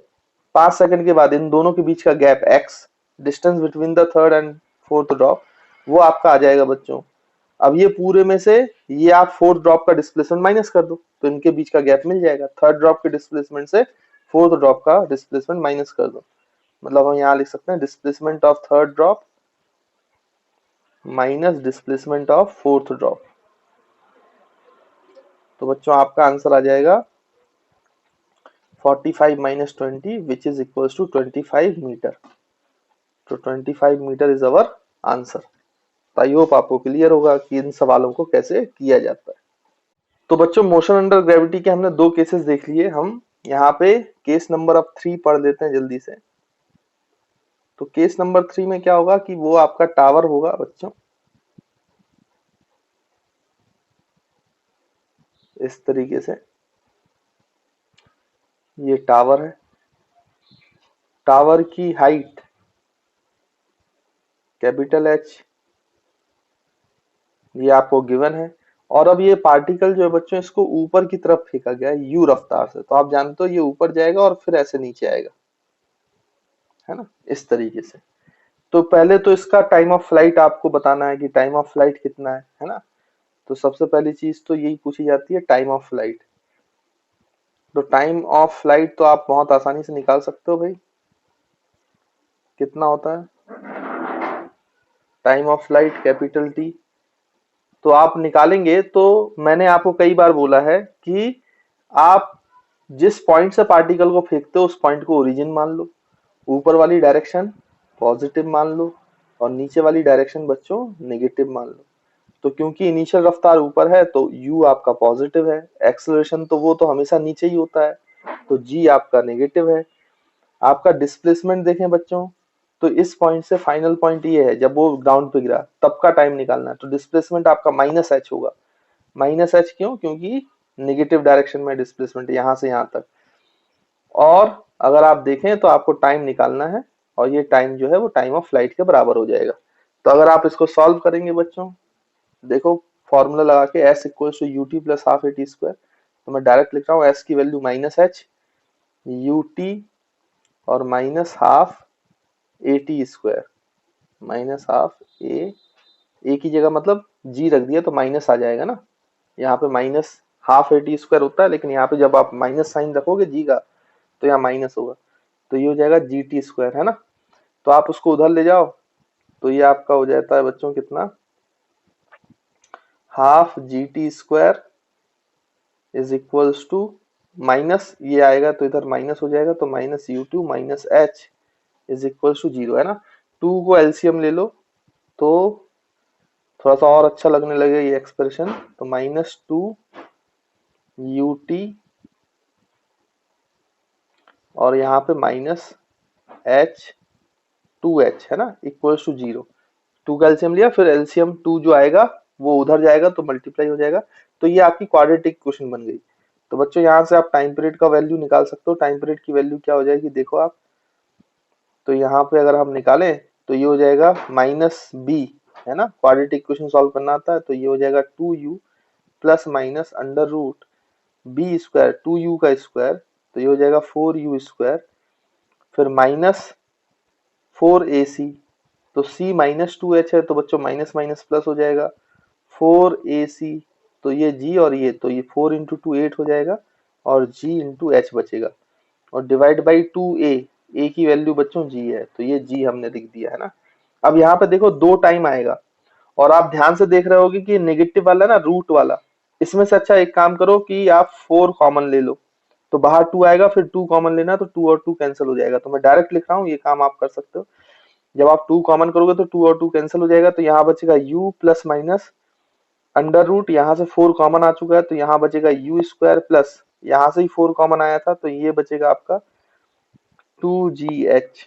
5 सेकंड के बाद इन दोनों के बीच का gap x, distance between the third and fourth drop, वो आपका आ जाएगा बच्चों। अब ये पूरे में से ये आप फोर्थ ड्रॉप का डिस्प्लेसमेंट माइनस कर दो, तो इनके बीच का गैप मिल जाएगा, थर्ड ड्रॉप के डिस्प्लेसमेंट से फोर्थ ड्रॉप का डिस्प्लेसमेंट माइनस कर दो। मतलब हम यहाँ लिख सकते हैं displacement of third drop minus displacement of fourth drop. तो बच्चों आपका आंसर आ जाएगा 45 - 20 which is equal to 25 metre. तो 25 metre is our answer. I hope आपको क्लियर होगा कि इन सवालों को कैसे किया जाता है। तो बच्चों मोशन अंडर ग्रेविटी के हमने 2 केसेस देख लिए, हम यहाँ पे केस नंबर अब 3 पढ़ लेते हैं जल्दी से। तो केस नंबर 3 में क्या होगा कि वो आपका टावर होगा बच्चों, इस तरीके से, ये टावर है, टावर की हाइट कैपिटल एच, ये आपको गिवन है। और अब ये पार्टिकल जो है बच्चों इसको ऊपर की तरफ फेंका गया है यू रफ्तार से, तो आप जानते हो ये ऊपर जाएगा और फिर ऐसे नीचे आएगा, है ना, इस तरीके से। तो पहले तो इसका टाइम ऑफ फ्लाइट आपको बताना है कि टाइम ऑफ फ्लाइट कितना है ना। तो सबसे पहली चीज तो यही पूछी जाती है, टाइम ऑफ फ्लाइट। तो टाइम ऑफ फ्लाइट तो आप बहुत आसानी से निकाल सकते हो भाई, कितना होता है time of flight capital T. तो आप निकालेंगे, तो मैंने आपको कई बार बोला है कि आप जिस पॉइंट से पार्टिकल को फेंकते हो उस पॉइंट को ओरिजिन मान लो, ऊपर वाली डायरेक्शन पॉजिटिव मान लो और नीचे वाली डायरेक्शन बच्चों नेगेटिव मान लो। तो क्योंकि इनिशियल रफ्तार ऊपर है तो u आपका पॉजिटिव है, एक्सेलरेशन तो वो तो हमेशा नीचे ही होता है, तो g आपका नेगेटिव है। आपका डिस्प्लेसमेंट देखें बच्चों, तो इस पॉइंट से फाइनल पॉइंट ये है जब वो ग्राउंड पे गिरा तब का टाइम निकालना है, तो डिस्प्लेसमेंट आपका माइनस एच होगा। माइनस एच क्यों? क्योंकि नेगेटिव डायरेक्शन में डिस्प्लेसमेंट यहां से यहां तक। और अगर आप देखें तो आपको टाइम निकालना है और ये टाइम जो है वो टाइम ऑफ फ्लाइट के बराबर हो जाएगा। तो अगर आप इसको सॉल्व करेंगे बच्चों, देखो फॉर्मूला लगा के s equals to UT plus half A T square, तो मैं डायरेक्ट लिख रहा हूँ s की वैल्यू माइनस एच यूटी और minus half A T square, minus half A की जगह मतलब जी रख दिया तो माइनस आ जाएगा ना, यहाँ पे minus half A T square होता है, लेकिन यहाँ पे जब आप माइनस साइन रखोगे जी का तो यहाँ माइनस होगा, तो ये हो जाएगा जी टी स्क्वायर, है ना। तो आप उसको उधर ले जाओ तो ये आपका हो जाता है बच्चों कितना, half G T square is equals to minus ये आएगा तो इधर माइनस हो जाएगा, तो minus U two minus H is equals to zero, है ना। टू को एलसीएम ले लो तो थोड़ा सा और अच्छा लगने लगेगा ये एक्सप्रेशन, तो माइनस टू यू टी और यहाँ पे माइनस एच टू एच, है ना, इक्वल्स टू जीरो। टू का एलसीएम लिया, फिर एलसीएम टू जो आएगा वो उधर जाएगा तो मल्टीप्लाई हो जाएगा, तो ये आपकी क्वाड्रेटिक इक्वेशन बन गई। तो बच्चों यहाँ से आप टाइम पीरियड का वैल्यू निकाल सकते हो। टाइम पीरियड की वैल्यू क्या हो जाएगी देखो आप, तो यहाँ पे अगर हम निकालें तो ये हो जाएगा माइनस बी, है ना, क्वाड्रेटिक इक्वेशन सॉल्व करना आता है, तो ये हो जाएगा two U plus minus under root B square, two U का स्क्वायर, तो ये हो जाएगा फोर यू स्क्वायर, फिर माइनस फोर ए सी, तो c माइनस टू एच है तो बच्चों माइनस माइनस प्लस हो जाएगा, फोर ए सी, तो ये g और ये तो ये फोर इंटू टू एट हो जाएगा और g इंटू एच बचेगा, और डिवाइड बाई टू ए की वैल्यू बच्चों g है तो ये g हमने लिख दिया, है ना। अब यहाँ पे देखो दो टाइम आएगा और आप ध्यान से देख रहे होगे कि नेगेटिव वाला ना रूट वाला, इसमें से अच्छा एक काम करो कि आप फोर कॉमन ले लो, तो बाहर टू आएगा फिर टू कॉमन लेना, तो टू और टू कैंसिल हो जाएगा, तो मैं डायरेक्ट लिख रहा हूँ, ये काम आप कर सकते हो। जब आप टू कॉमन करोगे तो टू और टू कैंसिल हो जाएगा, तो यहाँ बचेगा u plus minus under root, यहाँ से फोर कॉमन आ चुका है तो यहाँ बचेगा यू स्क्वायर प्लस यहाँ से ही फोर कॉमन आया था तो ये बचेगा आपका टू जी एच,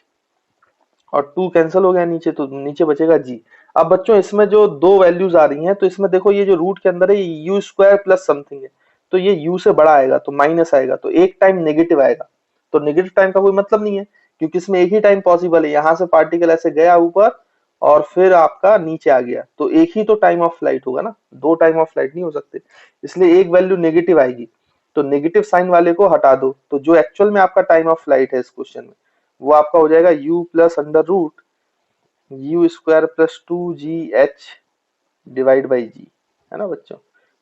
और टू कैंसिल हो गया नीचे तो नीचे बचेगा जी। अब बच्चों इसमें जो दो वैल्यूज आ रही हैं तो इसमें देखो ये जो रूट के अंदर है यू स्क्वायर प्लस समथिंग है, तो ये यू से बड़ा आएगा तो माइनस आएगा, तो एक टाइम नेगेटिव आएगा, तो नेगेटिव टाइम का कोई मतलब नहीं है क्योंकि इसमें एक ही टाइम पॉसिबल है, यहाँ से पार्टिकल ऐसे गया ऊपर और फिर आपका नीचे आ गया, तो एक ही तो टाइम ऑफ फ्लाइट होगा ना, दो टाइम ऑफ फ्लाइट नहीं हो सकते, इसलिए एक वैल्यू नेगेटिव आएगी, तो नेगेटिव साइन वाले को हटा दो, तो जो एक्चुअल में आपका टाइम ऑफ फ्लाइट है इस क्वेश्चन में वो आपका हो जाएगा u plus under root U square plus two G H divide by G, है ना बच्चों।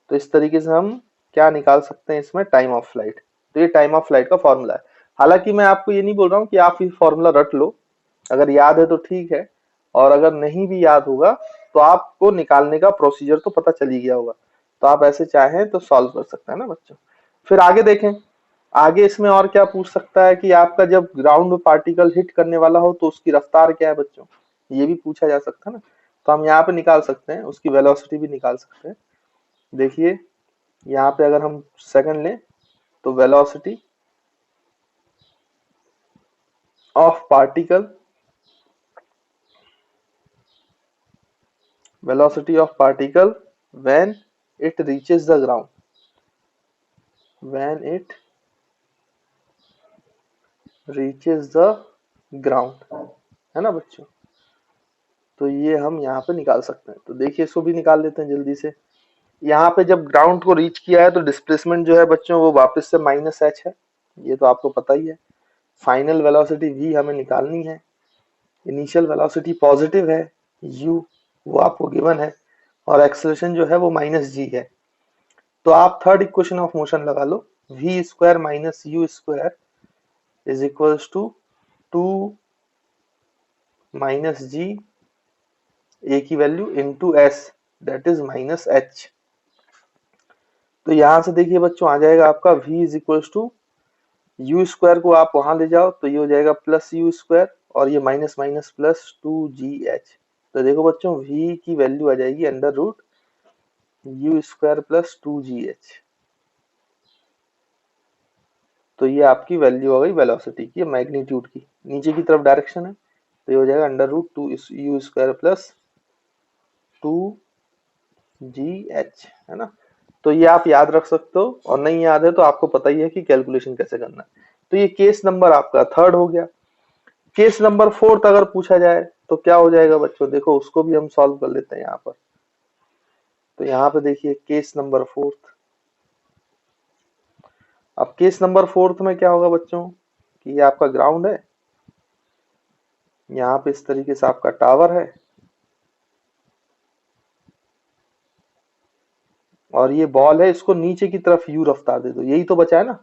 तो इस तरीके से हम क्या निकाल सकते हैं इसमें टाइम ऑफ फ्लाइट, तो ये टाइम ऑफ फ्लाइट का फॉर्मूला है। हालांकि मैं आपको ये नहीं बोल रहा हूँ कि आप ये फॉर्मूला रट लो, अगर याद है तो ठीक है, और अगर नहीं भी याद होगा तो आपको निकालने का प्रोसीजर तो पता चल ही गया होगा, तो आप ऐसे चाहें तो सॉल्व कर सकते हैं ना बच्चों। फिर आगे देखें, आगे इसमें और क्या पूछ सकता है कि आपका जब ग्राउंड में पार्टिकल हिट करने वाला हो तो उसकी रफ्तार क्या है बच्चों, ये भी पूछा जा सकता है ना, तो हम यहाँ पे निकाल सकते हैं, उसकी वेलोसिटी भी निकाल सकते हैं। देखिए यहाँ पे अगर हम सेकंड लें तो velocity of particle, velocity of particle when it reaches the ground, when it reaches the ground, है ना बच्चों। तो ये हम यहाँ पे निकाल सकते हैं, तो देखिए इसको भी निकाल लेते हैं जल्दी से। यहाँ पे जब ग्राउंड को रीच किया है तो डिस्प्लेसमेंट जो है बच्चों वो वापस से माइनस एच है, ये तो आपको पता ही है। फाइनल वेलोसिटी v हमें निकालनी है, इनिशियल वेलोसिटी पॉजिटिव है u, वो आपको गिवन है, और एक्सेलरेशन जो है वो माइनस जी है। तो आप थर्ड इक्वेशन ऑफ मोशन लगा लो, v square minus U square is equals to two minus G A की value into S that is minus H. तो यहां से देखिए बच्चों आ जाएगा आपका v is equals to U square को आप वहां ले जाओ तो ये हो जाएगा प्लस यू स्क्वायर, और ये माइनस माइनस प्लस 2gh। तो देखो बच्चों v की वैल्यू आ जाएगी under root U square plus 2gh। तो ये आपकी वैल्यू हो गई वेलोसिटी की, मैग्नीट्यूड की, नीचे की तरफ डायरेक्शन है, तो ये हो जाएगा under root 2 U square plus 2gh, है ना। तो ये आप याद रख सकते हो, और नहीं याद है तो आपको पता ही है कि कैलकुलेशन कैसे करना है। तो ये केस नंबर आपका थर्ड हो गया। केस नंबर फोर्थ अगर पूछा जाए तो क्या हो जाएगा बच्चों, देखो उसको भी हम सॉल्व कर लेते हैं यहाँ पर। तो यहाँ पे देखिए केस नंबर फोर्थ। अब केस नंबर फोर्थ में क्या होगा बच्चों कि ये आपका ग्राउंड है, यहाँ पे इस तरीके से आपका टावर है, और ये बॉल है, इसको नीचे की तरफ यू रफ्तार दे दो, यही तो बचा है ना।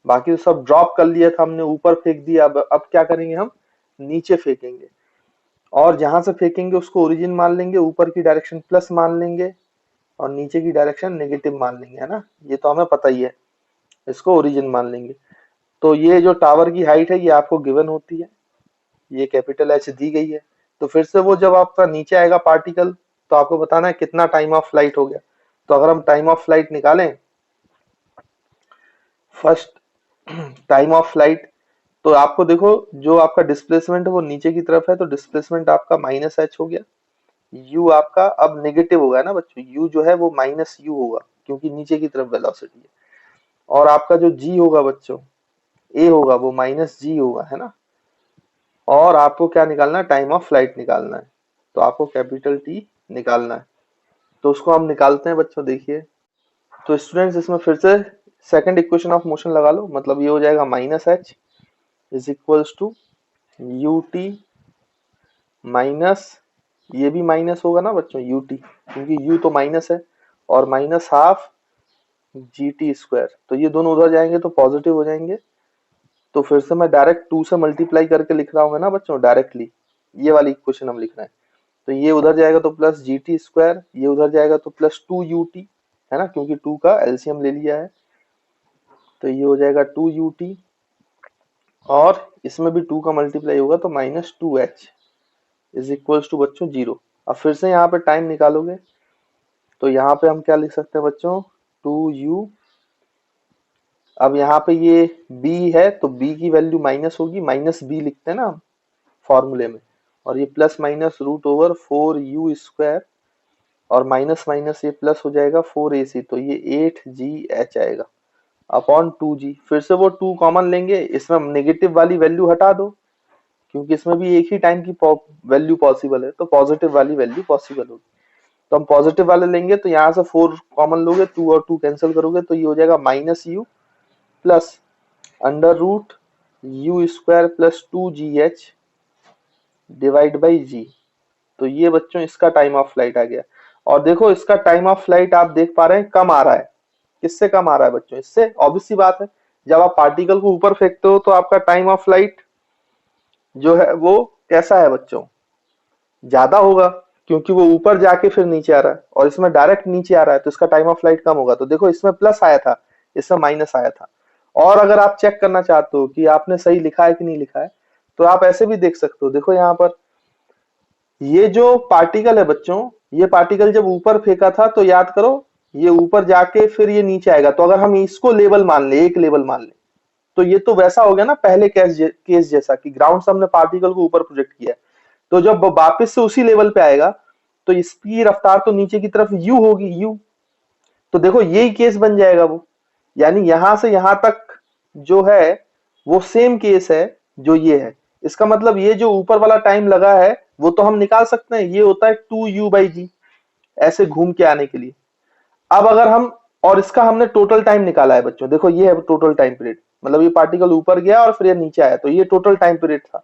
बाकी तो सब ड्रॉप कर लिया था हमने, ऊपर फेंक दिया। अब क्या करेंगे हम, नीचे फेंकेंगे, और जहां से फेंकेंगे उसको ओरिजिन मान लेंगे, ऊपर की डायरेक्शन प्लस मान लेंगे और नीचे की डायरेक्शन नेगेटिव मान लेंगे, है ना। ये तो हमें पता ही है, इसको ओरिजिन मान लेंगे। तो ये जो टावर की हाइट है ये आपको गिवन होती है, ये कैपिटल एच दी गई है। तो फिर से वो जब आपका नीचे आएगा पार्टिकल, तो आपको बताना है कितना टाइम ऑफ फ्लाइट हो गया। तो अगर हम टाइम ऑफ फ्लाइट निकालें, फर्स्ट टाइम ऑफ फ्लाइट, तो आपको देखो जो आपका डिस्प्लेसमेंट है वो नीचे की तरफ है, तो डिस्प्लेसमेंट आपका माइनस एच हो गया। यू आपका अब नेगेटिव होगा ना बच्चों, यू जो है वो माइनस यू होगा क्योंकि नीचे की तरफ वेलोसिटी है। और आपका जो जी होगा बच्चों, ए होगा, वो माइनस जी होगा, है ना। और आपको क्या निकालना है, टाइम ऑफ फ्लाइट निकालना है। तो आपको कैपिटल टी निकालना है, तो उसको हम निकालते हैं बच्चों। देखिए तो स्टूडेंट्स इसमें फिर से सेकंड इक्वेशन ऑफ मोशन लगा लो, मतलब ये हो जाएगा minus H is equals to U T minus, ये भी माइनस होगा ना बच्चों यू टी, क्योंकि यू तो माइनस है, और minus half G T square. तो ये दोनों उधर जाएंगे तो पॉजिटिव हो जाएंगे। तो फिर से मैं डायरेक्ट 2 से मल्टीप्लाई करके लिख रहा हूँ ना बच्चों, डायरेक्टली ये वाली इक्वेशन हम लिख रहे हैं। तो ये उधर जाएगा तो प्लस जी टी स्क्वायर, ये उधर जाएगा तो प्लस 2 ut, है ना, क्योंकि 2 का एलसीएम ले लिया है। तो ये हो जाएगा 2 ut, और इसमें भी 2 का मल्टीप्लाई होगा तो minus 2h is equals to बच्चों 0। अब फिर से यहाँ पे टाइम निकालोगे तो यहाँ पे हम क्या लिख सकते हैं बच्चों, 2u। अब यहाँ पे ये b है तो b की वैल्यू माइनस होगी, माइनस b लिखते हैं ना हम फॉर्मूले में, और ये plus minus root over 4u square, और माइनस माइनस ये प्लस हो जाएगा 4ac, तो ये 8gh आएगा अपॉन 2g। फिर से वो 2 कॉमन लेंगे, इसमें नेगेटिव वाली वैल्यू हटा दो क्योंकि इसमें भी एक ही टाइम की वैल्यू पॉसिबल है, तो पॉजिटिव वाली वैल्यू पॉसिबल होगी। तो हम पॉजिटिव वाले लेंगे, तो यहाँ से 4 कॉमन लोगे, 2 और 2 कैंसिल करोगे, तो ये हो जाएगा minus U plus under root U square plus 2gh divide by G. तो ये बच्चों इसका टाइम ऑफ फ्लाइट आ गया। और देखो इसका टाइम ऑफ फ्लाइट आप देख पा रहे हैं कम आ रहा है। किससे कम आ रहा है बच्चों, इससे। ऑब्वियस सी बात है, जब आप पार्टिकल को ऊपर फेंकते हो तो आपका टाइम ऑफ फ्लाइट जो है वो कैसा है बच्चों, ज्यादा होगा, क्योंकि वो ऊपर जाके फिर नीचे आ रहा है, और इसमें डायरेक्ट नीचे आ रहा है तो इसका टाइम ऑफ फ्लाइट कम होगा। तो देखो इसमें प्लस आया था, इसमें माइनस आया था। और अगर आप चेक करना चाहते हो कि आपने सही लिखा है कि नहीं लिखा है, तो आप ऐसे भी देख सकते हो। देखो यहाँ पर ये जो पार्टिकल है बच्चों, ये पार्टिकल जब ऊपर फेंका था तो याद करो ये ऊपर जाके फिर ये नीचे आएगा। तो अगर हम इसको लेवल मान ले, एक लेवल मान ले, तो ये तो वैसा हो गया ना पहले केस जैसा कि ग्राउंड से हमने पार्टिकल को ऊपर प्रोजेक्ट किया है। तो जब वापस से उसी लेवल पे आएगा तो इसकी रफ्तार तो नीचे की तरफ यू होगी, यू। तो देखो यही केस बन जाएगा वो, यानी यहां से यहां तक जो है वो सेम केस है जो ये है। इसका मतलब ये जो ऊपर वाला टाइम लगा है वो तो हम निकाल सकते हैं, ये होता है 2u/g ऐसे घूम के आने के लिए। अब अगर हम, और इसका हमने टोटल टाइम निकाला है बच्चों, देखो ये है टोटल टाइम पीरियड, मतलब ये पार्टिकल ऊपर गया और फिर ये नीचे आया, तो ये टोटल टाइम पीरियड था,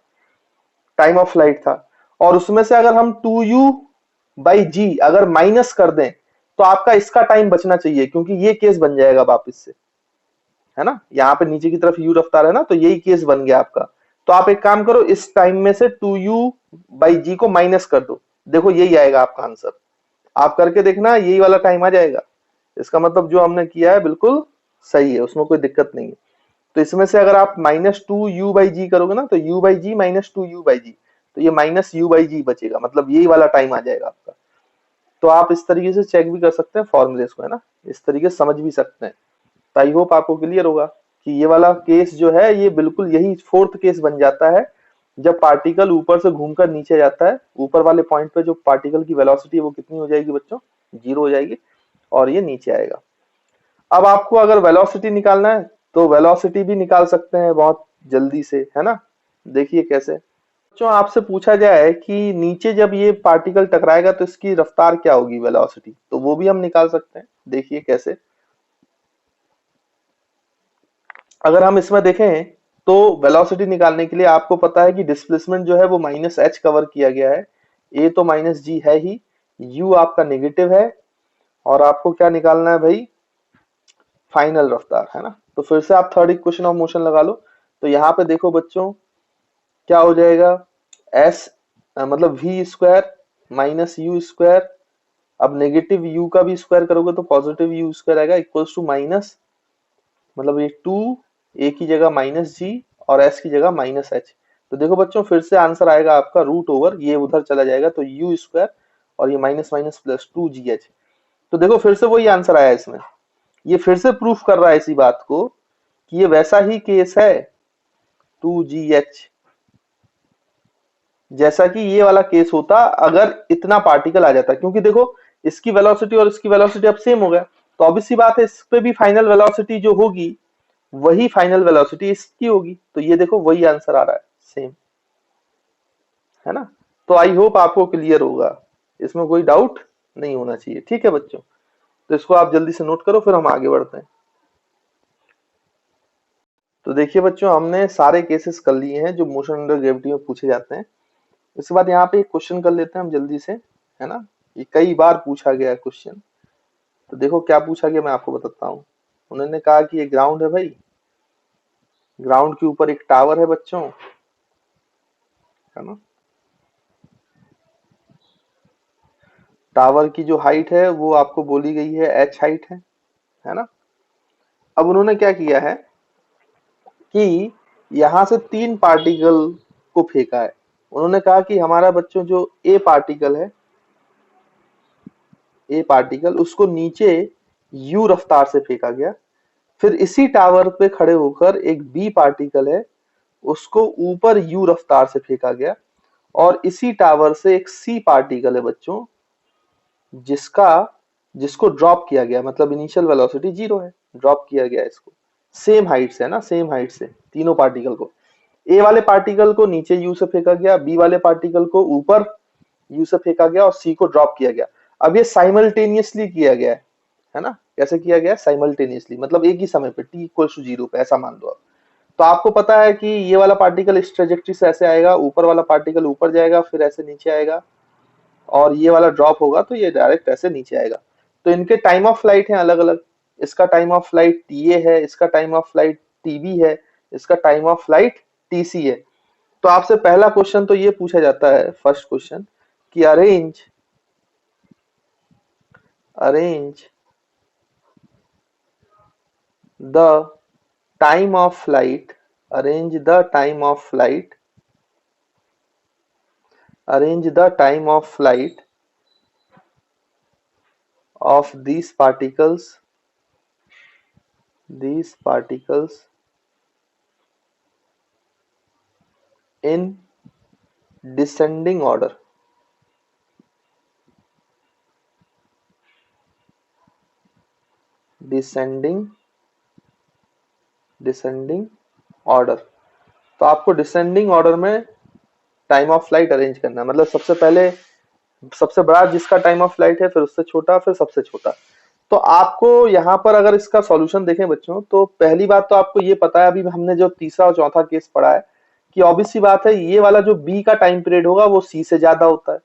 टाइम ऑफ फ्लाइट था। और उसमें से अगर हम 2u/g अगर माइनस कर दें तो आपका इसका टाइम बचना चाहिए, क्योंकि ये केस बन जाएगा वापस से, है ना। यहाँ पे नीचे की तरफ u रफ्तार है ना, तो यही केस बन गया आपका। तो आप एक काम करो, इस टाइम में से 2u/g को माइनस कर दो, देखो यही आएगा आपका आंसर। आप करके देखना, यही वाला टाइम आ जाएगा। इसका मतलब जो हमने किया है बिल्कुल सही है, उसमें कोई दिक्कत नहीं है। तो इसमें से अगर आप -2u/g करोगे ना, तो u/g -2u/g, तो ये -u/g बचेगा, मतलब यही वाला टाइम आ जाएगा आपका। तो आप इस तरीके से चेक भी कर सकते हैं फॉर्मूलेस को, है ना, इस तरीके से समझ भी सकते हैं। तो आई होप आपको क्लियर होगा कि ये वाला केस जो है ये बिल्कुल यही फोर्थ केस बन जाता है, जब पार्टिकल ऊपर से घूमकर नीचे जाता है, ऊपर वाले पॉइंट पे जो पार्टिकल की वेलोसिटी है वो कितनी हो जाएगी बच्चों, 0 हो जाएगी, और ये नीचे आएगा। अब आपको अगर वेलोसिटी निकालना है तो वेलोसिटी भी निकाल सकते हैं बहुत जल्दी से, है ना। देखिए कैसे। बच्चों आपसे पूछा जाए कि नीचे जब ये पार्टिकल टकराएगा तो इसकी रफ्तार क्या होगी, वेलोसिटी, तो वो भी हम निकाल सकते हैं। देखिए कैसे। अगर हम इसमें देखें तो वेलोसिटी निकालने के लिए आपको पता है कि डिस्प्लेसमेंट जो है वो -h कवर किया गया है, a तो -g है ही, u आपका नेगेटिव है, और आपको क्या निकालना है भाई, फाइनल रफ्तार, है ना। तो फिर से आप थर्ड इक्वेशन ऑफ मोशन लगा लो। तो यहाँ पे देखो बच्चों क्या हो जाएगा, s मतलब v square minus U square, अब नेगेटिव u का भी स्क्वायर करोगे तो पॉजिटिव u स्क्वायर आएगा, इक्वल्स टू माइनस, मतलब ये 2 a की जगह -g और s की जगह -h। तो देखो बच्चों फिर से आंसर आएगा आपका √ओवर, ये उधर चला जाएगा तो u स्क्वायर और ये माइनस माइनस प्लस 2gh। तो देखो फिर से वही आंसर आया इसमें, ये फिर से प्रूफ कर रहा है इसी बात को कि ये वैसा ही केस है 2gh जैसा कि ये वाला केस होता अगर इतना पार्टिकल आ जाता, क्योंकि देखो इसकी वेलोसिटी और इसकी वेलोसिटी अब सेम हो गया, तो ऑब्वियस सी बात है इस पे भी फाइनल वेलोसिटी जो होगी वही फाइनल वेलोसिटी इसकी होगी। तो ये देखो वही आंसर आ रहा है सेम, है ना। तो आई होप आपको क्लियर होगा, इसमें कोई डाउट नहीं होना चाहिए, ठीक है बच्चों। तो इसको आप जल्दी से नोट करो फिर हम आगे बढ़ते हैं। तो देखिए बच्चों हमने सारे केसेस कर लिए हैं जो मोशन अंडर ग्रेविटी में पूछे जाते हैं। इसके बाद यहाँ पे एक क्वेश्चन कर लेते हैं हम जल्दी से, है ना, ये कई बार पूछा गया है क्वेश्चन। तो देखो क्या पूछा गया मैं आपको बताता हूँ। उन्होंने कहा कि ये ग्राउंड है भाई, ग्राउंड के ऊपर एक टावर है बच्चों, है ना, टावर की जो हाइट है वो आपको बोली गई है h हाइट है ना। अब उन्होंने क्या किया है कि यहां से 3 पार्टिकल को फेंका है। उन्होंने कहा कि हमारा बच्चों जो ए पार्टिकल है, ए पार्टिकल उसको नीचे u रफ्तार से फेंका गया, फिर इसी टावर पे खड़े होकर एक बी पार्टिकल है उसको ऊपर u रफ्तार से फेंका गया, और इसी टावर से एक सी पार्टिकल है बच्चों जिसका जिसको ड्रॉप किया गया, मतलब इनिशियल वेलोसिटी 0 है, ड्रॉप किया गया इसको सेम हाइट से, है ना, सेम हाइट से तीनों पार्टिकल को। ए वाले पार्टिकल को नीचे यू से फेंका गया, बी वाले पार्टिकल को ऊपर यू से फेंका गया और सी को ड्रॉप किया गया। अब ये साइमल्टेनियसली किया गया है ना, कैसे किया गया, साइमल्टेनियसली, मतलब एक ही समय पे t इक्वल टू 0 पे, ऐसा मान लो आप। तो आपको पता है कि ये वाला पार्टिकल इस ट्रेजेक्टरी से ऐसे आएगा, ऊपर वाला पार्टिकल ऊपर जाएगा, फिर ऐसे नीचे आएगा, और ये वाला ड्रॉप होगा तो ये डायरेक्ट ऐसे नीचे आएगा। तो इनके टाइम ऑफ फ्लाइट है अलग अलग, इसका टाइम ऑफ फ्लाइट TA है, इसका टाइम ऑफ फ्लाइट TB है, इसका टाइम ऑफ फ्लाइट TC है। तो आपसे पहला क्वेश्चन तो ये पूछा जाता है, फर्स्ट क्वेश्चन, कि arrange the time of flight, arrange the time of flight, arrange the time of flight of these particles in descending order, descending order। तो आपको डिसेंडिंग ऑर्डर में टाइम ऑफ फ्लाइट अरेंज करना है, मतलब सबसे पहले सबसे बड़ा जिसका टाइम ऑफ फ्लाइट है, फिर उससे छोटा, फिर सबसे छोटा। तो आपको यहाँ पर अगर इसका सॉल्यूशन देखें बच्चों, तो पहली बात तो आपको ये पता है, अभी हमने जो तीसरा और चौथा केस पढ़ा है, कि ऑब्वियस सी बात है ये वाला जो बी का टाइम पीरियड होगा वो सी से ज्यादा होता है,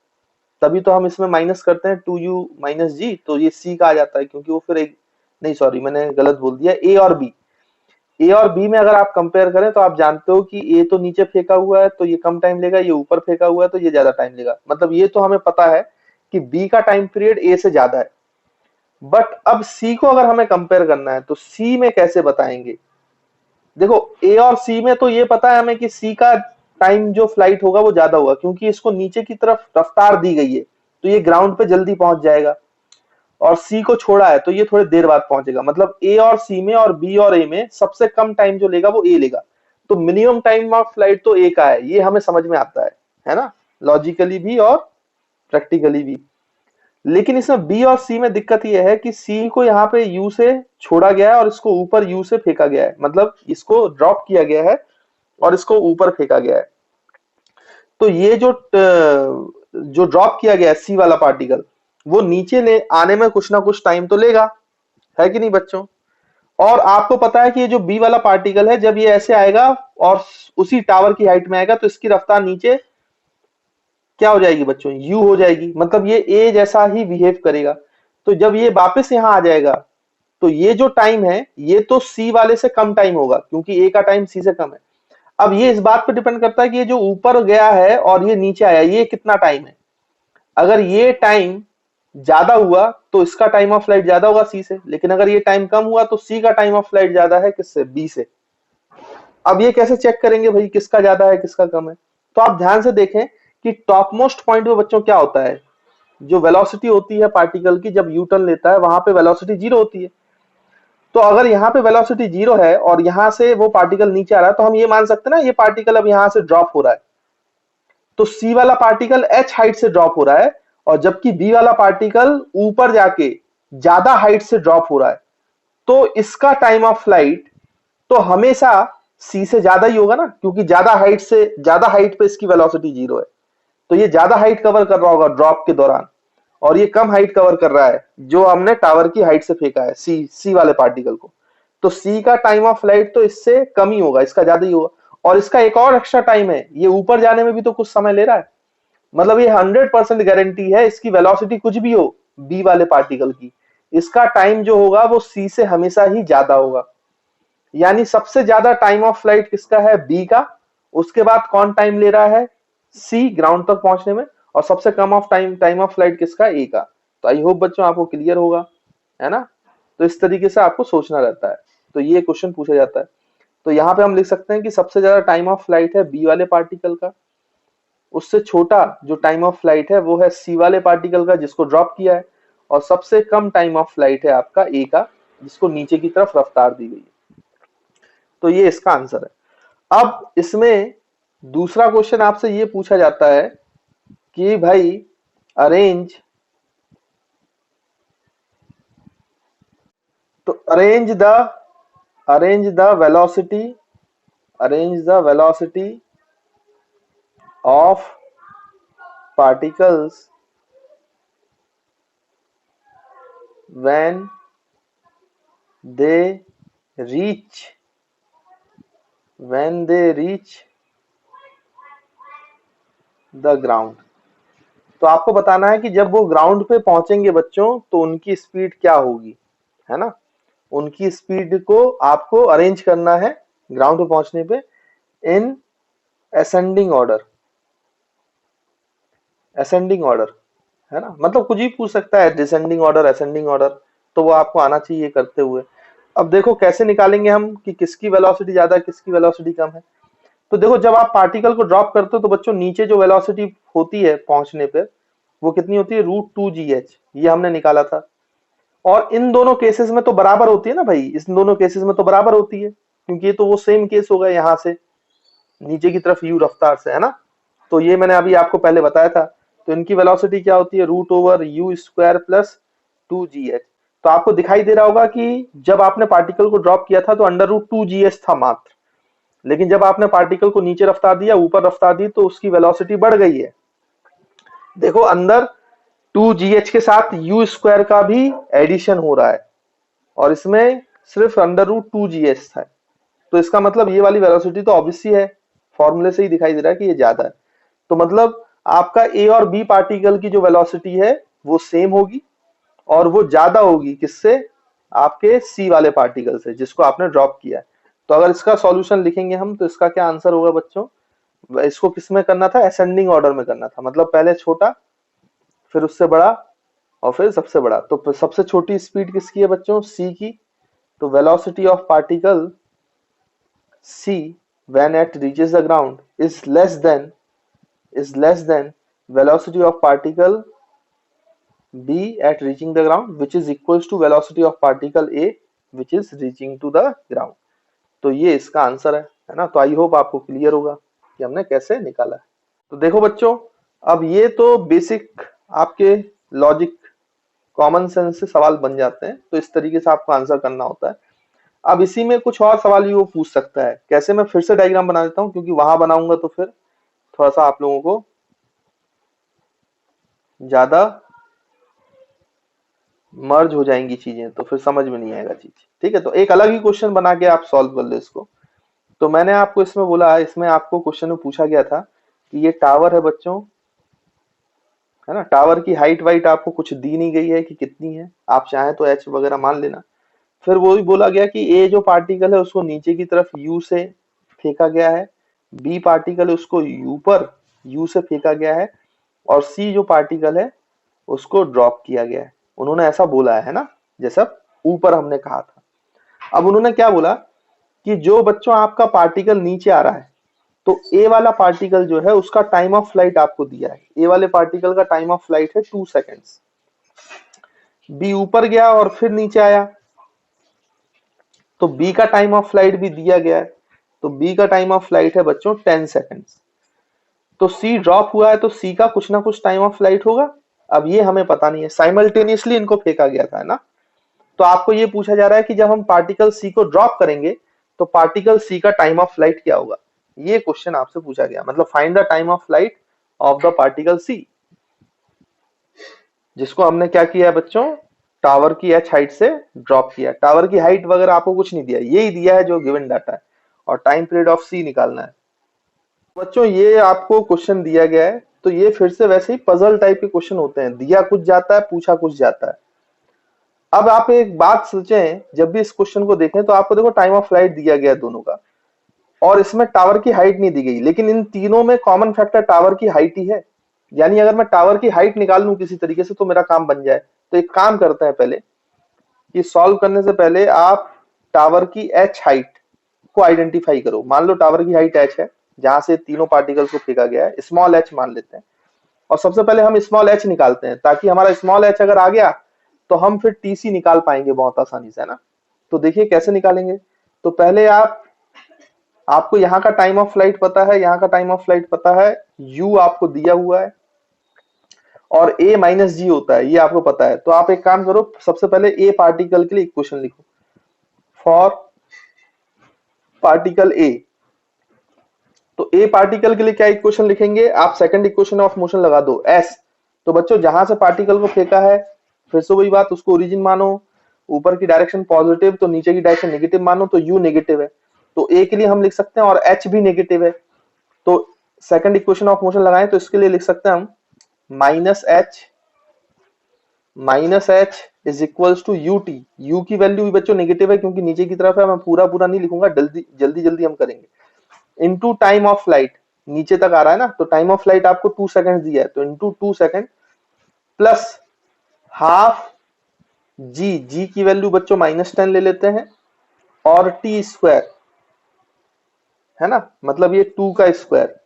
तभी तो हम इसमें माइनस करते हैं 2u माइनस जी, तो ये सी का आ जाता है, क्योंकि वो फिर एक, नहीं सॉरी मैंने गलत बोल दिया, ए और बी में अगर आप कंपेयर करें तो आप जानते हो कि ए तो नीचे फेंका हुआ है तो ये कम टाइम लेगा, ये ऊपर फेंका हुआ है तो ये ज्यादा टाइम लेगा, मतलब ये तो हमें पता है कि बी का टाइम पीरियड ए से ज्यादा है। बट अब सी को अगर हमें कंपेयर करना है तो सी में कैसे बताएंगे, देखो ए और सी में तो ये पता है हमें कि सी का टाइम जो फ्लाइट होगा वो ज्यादा होगा, क्योंकि इसको नीचे की तरफ रफ्तार दी गई है, तो ये ग्राउंड पे जल्दी पहुंच जाएगा। और सी को छोड़ा है तो ये थोड़ी देर बाद पहुंचेगा। मतलब ए और सी में और बी और ए में सबसे कम टाइम जो लेगा वो ए लेगा। तो मिनिमम टाइम ऑफ फ्लाइट तो ए का है, ये हमें समझ में आता है ना, लॉजिकली भी और प्रैक्टिकली भी। लेकिन इसमें बी और सी में दिक्कत यह है कि सी को यहाँ पे यू से छोड़ा गया है और इसको ऊपर यू से फेंका गया है, मतलब इसको ड्रॉप किया गया है और इसको ऊपर फेंका गया है। तो ये जो ड्रॉप किया गया है सी वाला पार्टिकल, वो नीचे ले आने में कुछ ना कुछ टाइम तो लेगा, है कि नहीं बच्चों। और आपको पता है कि ये जो बी वाला पार्टिकल है, जब ये ऐसे आएगा और उसी टावर की हाइट में आएगा तो इसकी रफ्तार नीचे क्या हो जाएगी बच्चों, यू हो जाएगी। मतलब ये ए जैसा ही बिहेव करेगा। तो जब ये वापस यहाँ आ जाएगा तो ये जो टाइम है ये तो सी वाले से कम टाइम होगा, क्योंकि ए का टाइम सी से कम है। अब ये इस बात पर डिपेंड करता है कि ये जो ऊपर गया है और ये नीचे आया, ये कितना टाइम है। अगर ये टाइम ज्यादा हुआ तो इसका टाइम ऑफ फ्लाइट ज्यादा होगा सी से, लेकिन अगर ये टाइम कम हुआ तो सी का टाइम ऑफ फ्लाइट ज्यादा है किससे, बी से। अब ये कैसे चेक करेंगे भाई किसका ज्यादा है किसका कम है। तो आप ध्यान से देखें कि टॉप मोस्ट पॉइंट पे बच्चों क्या होता है, जो वेलोसिटी होती है पार्टिकल की जब यू टर्न लेता है वहां पे वेलोसिटी जीरो होती है। तो अगर यहाँ पे वेलोसिटी जीरो है और यहाँ से वो पार्टिकल नीचे आ रहा है, तो हम ये मान सकते हैं ना ये पार्टिकल अब यहाँ से ड्रॉप हो रहा है। तो सी वाला पार्टिकल एच हाइट से ड्रॉप हो रहा है, और जबकि बी वाला पार्टिकल ऊपर जाके ज्यादा हाइट से ड्रॉप हो रहा है। तो इसका टाइम ऑफ फ्लाइट तो हमेशा सी से ज्यादा ही होगा ना, क्योंकि ज्यादा हाइट पे इसकी वेलोसिटी जीरो है। तो ये ज्यादा हाइट कवर कर रहा होगा ड्रॉप के दौरान, और ये कम हाइट कवर कर रहा है जो हमने टावर की हाइट से फेंका है सी वाले पार्टिकल को। तो सी का टाइम ऑफ फ्लाइट तो इससे कम ही होगा, इसका ज्यादा ही होगा। और इसका एक और एक्स्ट्रा टाइम है, ये ऊपर जाने में भी तो कुछ समय ले रहा है। मतलब ये 100% गारंटी है, इसकी वेलोसिटी कुछ भी हो बी वाले पार्टिकल की, इसका टाइम जो होगा वो सी से हमेशा ही ज्यादा होगा। यानी सबसे ज्यादा टाइम ऑफ फ्लाइट किसका है, बी का। उसके बाद कौन टाइम ले रहा है, सी ग्राउंड तक पहुंचने में। और सबसे कम ऑफ टाइम ऑफ फ्लाइट किसका, ए का। तो आई होप बच्चों आपको क्लियर होगा, है ना। तो इस तरीके से आपको सोचना रहता है, तो ये क्वेश्चन पूछा जाता है। तो यहाँ पे हम लिख सकते हैं कि सबसे ज्यादा टाइम ऑफ फ्लाइट है बी वाले पार्टिकल का, उससे छोटा जो टाइम ऑफ फ्लाइट है वो है सी वाले पार्टिकल का जिसको ड्रॉप किया है, और सबसे कम टाइम ऑफ फ्लाइट है आपका ए का जिसको नीचे की तरफ रफ्तार दी गई है। तो ये इसका आंसर है। अब इसमें दूसरा क्वेश्चन आपसे ये पूछा जाता है कि भाई अरेंज तो arrange the velocity of particles when they reach the ground। तो आपको बताना है कि जब वो ग्राउंड पे पहुंचेंगे बच्चों तो उनकी स्पीड क्या होगी, है ना। उनकी स्पीड को आपको अरेंज करना है ग्राउंड पे पहुंचने पे इन असेंडिंग ऑर्डर। है ना, मतलब कुछ भी पूछ सकता है, डिसेंडिंग ऑर्डर, असेंडिंग ऑर्डर, तो वो आपको आना चाहिए करते हुए। अब देखो कैसे निकालेंगे हम कि किसकी वेलोसिटी ज्यादा है किसकी वेलोसिटी कम है। तो देखो जब आप पार्टिकल को ड्रॉप करते हो तो बच्चों नीचे जो वेलोसिटी होती है पहुंचने पे वो कितनी होती है, √2gh, ये हमने निकाला था। और इन दोनों केसेस में तो बराबर होती है ना भाई, इस दोनों केसेस में तो बराबर होती है, क्योंकि ये तो वो सेम केस होगा यहाँ से नीचे की तरफ यू रफ्तार से, है ना। तो ये मैंने अभी आपको पहले बताया था। तो इनकी वेलोसिटी क्या होती है, √u² प्लस 2gh। तो आपको दिखाई दे रहा होगा कि जब आपने पार्टिकल को ड्रॉप किया था तो √2gh था मात्र, लेकिन जब आपने पार्टिकल को नीचे रफ्तार दिया ऊपर रफ्तार दी तो उसकी वेलोसिटी बढ़ गई है। देखो अंदर 2gh के साथ u² का भी एडिशन हो रहा है और इसमें सिर्फ √2gh था। तो इसका मतलब ये वाली वेलोसिटी तो ऑब्वियसली है, फॉर्मूले से ही दिखाई दे रहा है कि ये ज्यादा है। तो मतलब आपका ए और बी पार्टिकल की जो वेलोसिटी है वो सेम होगी, और वो ज्यादा होगी किससे, आपके सी वाले पार्टिकल से जिसको आपने ड्रॉप किया है। तो अगर इसका सॉल्यूशन लिखेंगे हम तो इसका क्या आंसर होगा बच्चों, इसको किस में करना था, असेंडिंग ऑर्डर में करना था। मतलब पहले छोटा फिर उससे बड़ा और फिर सबसे बड़ा। तो सबसे छोटी स्पीड किसकी है बच्चों, सी की। तो velocity of particle C when it reaches the ground is less than velocity of particle B at reaching the ground, which is equals to velocity of particle A which is reaching to the ground. तो ये इसका answer है ना। तो I hope आपको clear होगा कि हमने कैसे निकाला है। तो देखो बच्चों, अब ये तो बेसिक आपके लॉजिक कॉमन सेंस से सवाल बन जाते हैं, तो इस तरीके से आपको आंसर करना होता है। अब इसी में कुछ और सवाल भी वो पूछ सकता है। कैसे, मैं फिर से डायग्राम बना देता हूँ, क्योंकि वहां बनाऊंगा तो फिर थोड़ा सा आप लोगों को ज्यादा मर्ज हो जाएंगी चीजें, तो फिर समझ में नहीं आएगा चीज। ठीक है, तो एक अलग ही क्वेश्चन बना के आप सॉल्व कर लो इसको। तो मैंने आपको इसमें बोला, इसमें आपको क्वेश्चन में पूछा गया था कि ये टावर है बच्चों, है ना। टावर की हाइट वाइट आपको कुछ दी नहीं गई है कि कितनी है, आप चाहें तो एच वगैरह मान लेना। फिर वो भी बोला गया कि ए जो पार्टिकल है उसको नीचे की तरफ यू से फेंका गया है, बी पार्टिकल है उसको ऊपर यू से फेंका गया है, और सी जो पार्टिकल है उसको ड्रॉप किया गया है। उन्होंने ऐसा बोला है ना, जैसा ऊपर हमने कहा था। अब उन्होंने क्या बोला कि जो बच्चों आपका पार्टिकल नीचे आ रहा है, तो ए वाला पार्टिकल जो है उसका टाइम ऑफ फ्लाइट आपको दिया है। ए वाले पार्टिकल का टाइम ऑफ फ्लाइट है 2 सेकेंड्स। बी ऊपर गया और फिर नीचे आया, तो बी का टाइम ऑफ फ्लाइट भी दिया गया है। तो बी का टाइम ऑफ फ्लाइट है बच्चों 10 सेकेंड्स। तो सी ड्रॉप हुआ है, तो सी का कुछ ना कुछ टाइम ऑफ फ्लाइट होगा। अब ये हमें पता नहीं है, साइमल्टेनियसली इनको फेंका गया था, है ना। तो आपको ये पूछा जा रहा है कि जब हम पार्टिकल सी को ड्रॉप करेंगे तो पार्टिकल सी का टाइम ऑफ फ्लाइट क्या होगा। ये क्वेश्चन आपसे पूछा गया, मतलब find the time of flight of the particle C, जिसको हमने क्या किया है बच्चों, टावर की एच हाइट से ड्रॉप किया। टावर की हाइट वगैरह आपको कुछ नहीं दिया, यही दिया है जो गिवन डाटा है, और टाइम पीरियड ऑफ सी निकालना है। बच्चों ये आपको क्वेश्चन दिया गया है, तो ये फिर से वैसे ही पजल टाइप के क्वेश्चन होते हैं, दिया कुछ जाता है, पूछा कुछ जाता है। अब आप एक बात सोचें, जब भी इस क्वेश्चन को देखें तो आपको देखो टाइम ऑफ फ्लाइट दिया गया दोनों का, और इसमें टावर की हाइट नहीं दी गई, लेकिन इन तीनों में कॉमन फैक्टर टावर की हाइट ही है। यानी अगर मैं टावर की हाइट निकाल लूं किसी तरीके से तो मेरा काम बन जाए। तो एक काम करते हैं, पहले कि सॉल्व करने से पहले आप टावर की एच हाइट को आइडेंटिफाई करो। मान लो टावर की हाइट एच है, जहां से तीनों पार्टिकल्स को फेंका गया है, स्मॉल एच मान लेते हैं। और सबसे पहले हम स्मॉल एच निकालते हैं, ताकि हमारा स्मॉल एच अगर आ गया तो हम फिर टीसी निकाल पाएंगे बहुत आसानी से, है ना। तो देखिए कैसे निकालेंगे। तो पहले आपको यहाँ का टाइम ऑफ फ्लाइट पता है, यहाँ का टाइम ऑफ फ्लाइट पता है, u आपको दिया हुआ है, और a माइनस जी होता है, ये आपको पता है। तो आप एक काम करो, सबसे पहले a पार्टिकल के लिए इक्वेशन लिखो, फॉर पार्टिकल a। तो a पार्टिकल के लिए क्या इक्वेशन लिखेंगे आप, सेकंड इक्वेशन ऑफ मोशन लगा दो, s। तो बच्चों जहां से पार्टिकल को फेंका है, फिर से वही बात, उसको ओरिजिन मानो, ऊपर की डायरेक्शन पॉजिटिव तो नीचे की डायरेक्शन नेगेटिव मानो, तो u नेगेटिव है, तो a के लिए हम लिख सकते हैं, और h भी नेगेटिव है। तो सेकंड इक्वेशन ऑफ मोशन लगाएं तो इसके लिए लिख सकते हैं हम minus H is equals to U T. U की वैल्यू भी बच्चों नेगेटिव है क्योंकि नीचे की तरफ है, मैं पूरा पूरा नहीं लिखूंगा, जल्दी जल्दी जल्दी हम करेंगे। इनटू टाइम ऑफ फ्लाइट, नीचे तक आ रहा है ना, तो टाइम ऑफ फ्लाइट आपको 2 सेकंड दिया है, तो इनटू 2 सेकंड प्लस हाफ जी, जी की वैल्यू बच्चों -10 ले लेते हैं, और टी स्क्वायर, है ना, मतलब ये 2 का स्क्वायर,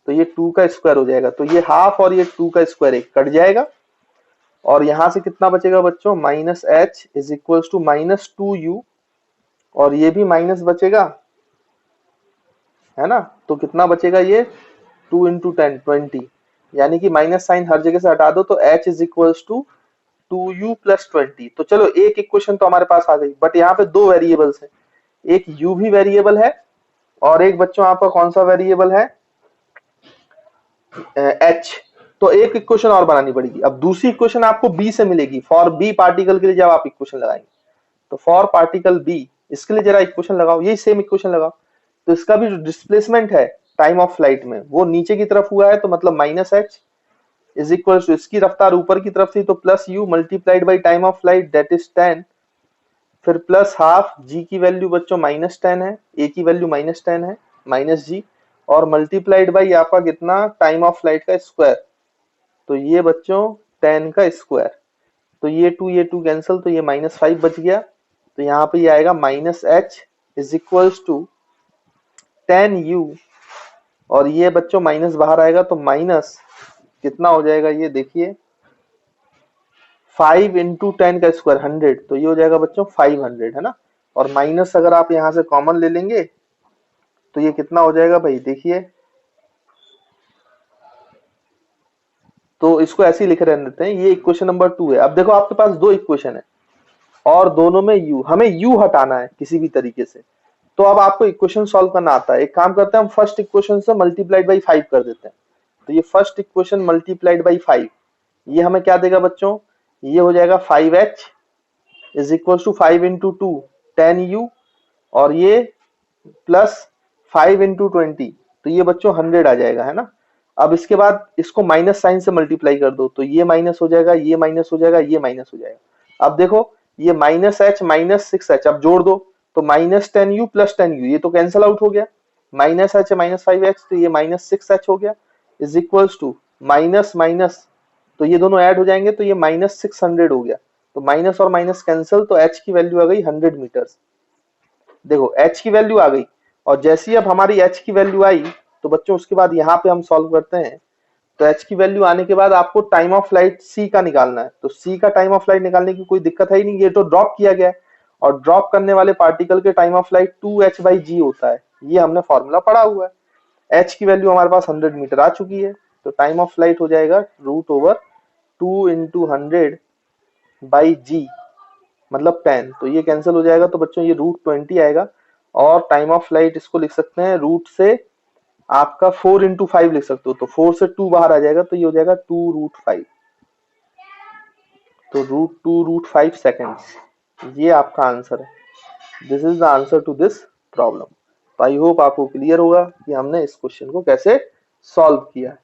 तो ये 2 का स्क्वायर हो जाएगा। तो ये हाफ और ये 2 का स्क्वायर एक कट जाएगा, और यहां से कितना बचेगा बच्चों, minus H is equal to -2u, और ये भी माइनस बचेगा, है ना। तो कितना बचेगा ये, 2 इंटू 10 20, यानी कि माइनस साइन हर जगह से हटा दो, तो h is equal to 2u plus 20। तो चलो एक इक्वेशन तो हमारे पास आ गई, बट यहाँ पे दो वेरिएबल्स है, एक u भी वेरिएबल है, और एक बच्चों आपका कौन सा वेरिएबल है, h। तो एक इक्वेशन और बनानी पड़ेगी। अब दूसरी इक्वेशन आपको b से मिलेगी, फॉर b पार्टिकल के लिए जब आप इक्वेशन लगाएंगे, तो फॉर पार्टिकल b, इसके लिए जरा इक्वेशन लगाओ, यही सेम इक्वेशन लगाओ। तो इसका भी जो डिस्प्लेसमेंट है टाइम ऑफ फ्लाइट में, वो नीचे की तरफ हुआ है, तो मतलब minus H is equal to, इसकी रफ्तार ऊपर की तरफ थी तो plus U multiplied by time of flight that is 10, फिर प्लस हाफ, जी की वैल्यू बच्चों -10 है, ए की वैल्यू -10 है, माइनस जी, और मल्टीप्लाइड बाई आपका कितना, टाइम ऑफ फ्लाइट का स्क्वायर, तो ये बच्चों 10 का स्क्वायर। तो ये 2 कैंसिल, तो ये -5 बच गया। तो यहाँ पे ये आएगा -h is equals to 10u, और ये बच्चों माइनस बाहर आएगा तो माइनस कितना हो जाएगा ये देखिए 5 इंटू 10 का स्क्वायर 100, तो ये हो जाएगा बच्चों 500 है ना। और माइनस अगर आप यहां से कॉमन ले लेंगे तो ये कितना हो जाएगा भाई देखिए, तो इसको ऐसे ही लिख रहे देते हैं। ये इक्वेशन नंबर 2 है। अब देखो आपके पास दो इक्वेशन है और दोनों में u, हमें u हटाना है किसी भी तरीके से। तो अब आपको इक्वेशन सॉल्व करना आता है। एक काम करते हैं हम फर्स्ट इक्वेशन से मल्टीप्लाइड बाई 5 कर देते हैं। तो ये फर्स्ट इक्वेशन मल्टीप्लाइड बाई 5, ये हमें क्या देगा बच्चों, ये हो जाएगा 5h is equal to 5 into 2 10u, और ये प्लस 5 इंटू 20, तो ये बच्चों 100 आ जाएगा है ना। अब इसके बाद इसको माइनस साइन से मल्टीप्लाई कर दो तो ये माइनस हो जाएगा, ये माइनस हो जाएगा, ये माइनस हो जाएगा। अब देखो ये माइनस एच माइनस 6h, अब जोड़ दो तो माइनस 10u प्लस 10u, ये तो कैंसिल आउट हो गया, माइनस एच माइनस 5h, तो ये माइनस 6h हो गया is equals to minus minus, तो ये दोनों ऐड हो जाएंगे तो ये माइनस 600 हो गया। तो माइनस और माइनस कैंसिल, तो h की वैल्यू आ गई 100 मीटर्स। देखो h की वैल्यू आ गई, और जैसी अब हमारी h की वैल्यू आई तो बच्चों उसके बाद यहाँ पे हम सॉल्व करते हैं। तो h की वैल्यू आने के बाद आपको टाइम ऑफ फ्लाइट c का निकालना है। तो c का टाइम ऑफ फ्लाइट निकालने की कोई दिक्कत है ही नहीं, ये तो ड्रॉप किया गया है, और ड्रॉप करने वाले पार्टिकल के टाइम ऑफ फ्लाइट 2h/g होता है, ये हमने फॉर्मूला पढ़ा हुआ है। h की वैल्यू हमारे पास 100 मीटर आ चुकी है, तो टाइम ऑफ फ्लाइट हो जाएगा √2 इंटू 100/g मतलब 10, तो ये कैंसिल हो जाएगा। तो बच्चों ये √20 आएगा, और टाइम ऑफ फ्लाइट इसको लिख सकते हैं रूट से आपका 4 इंटू 5 लिख सकते हो, तो 4 से 2 बाहर आ जाएगा तो ये हो जाएगा 2√5, तो √2 √5 सेकेंड्स, ये आपका आंसर है। This is the answer to this problem. तो आई होप आपको क्लियर होगा कि हमने इस क्वेश्चन को कैसे सॉल्व किया है।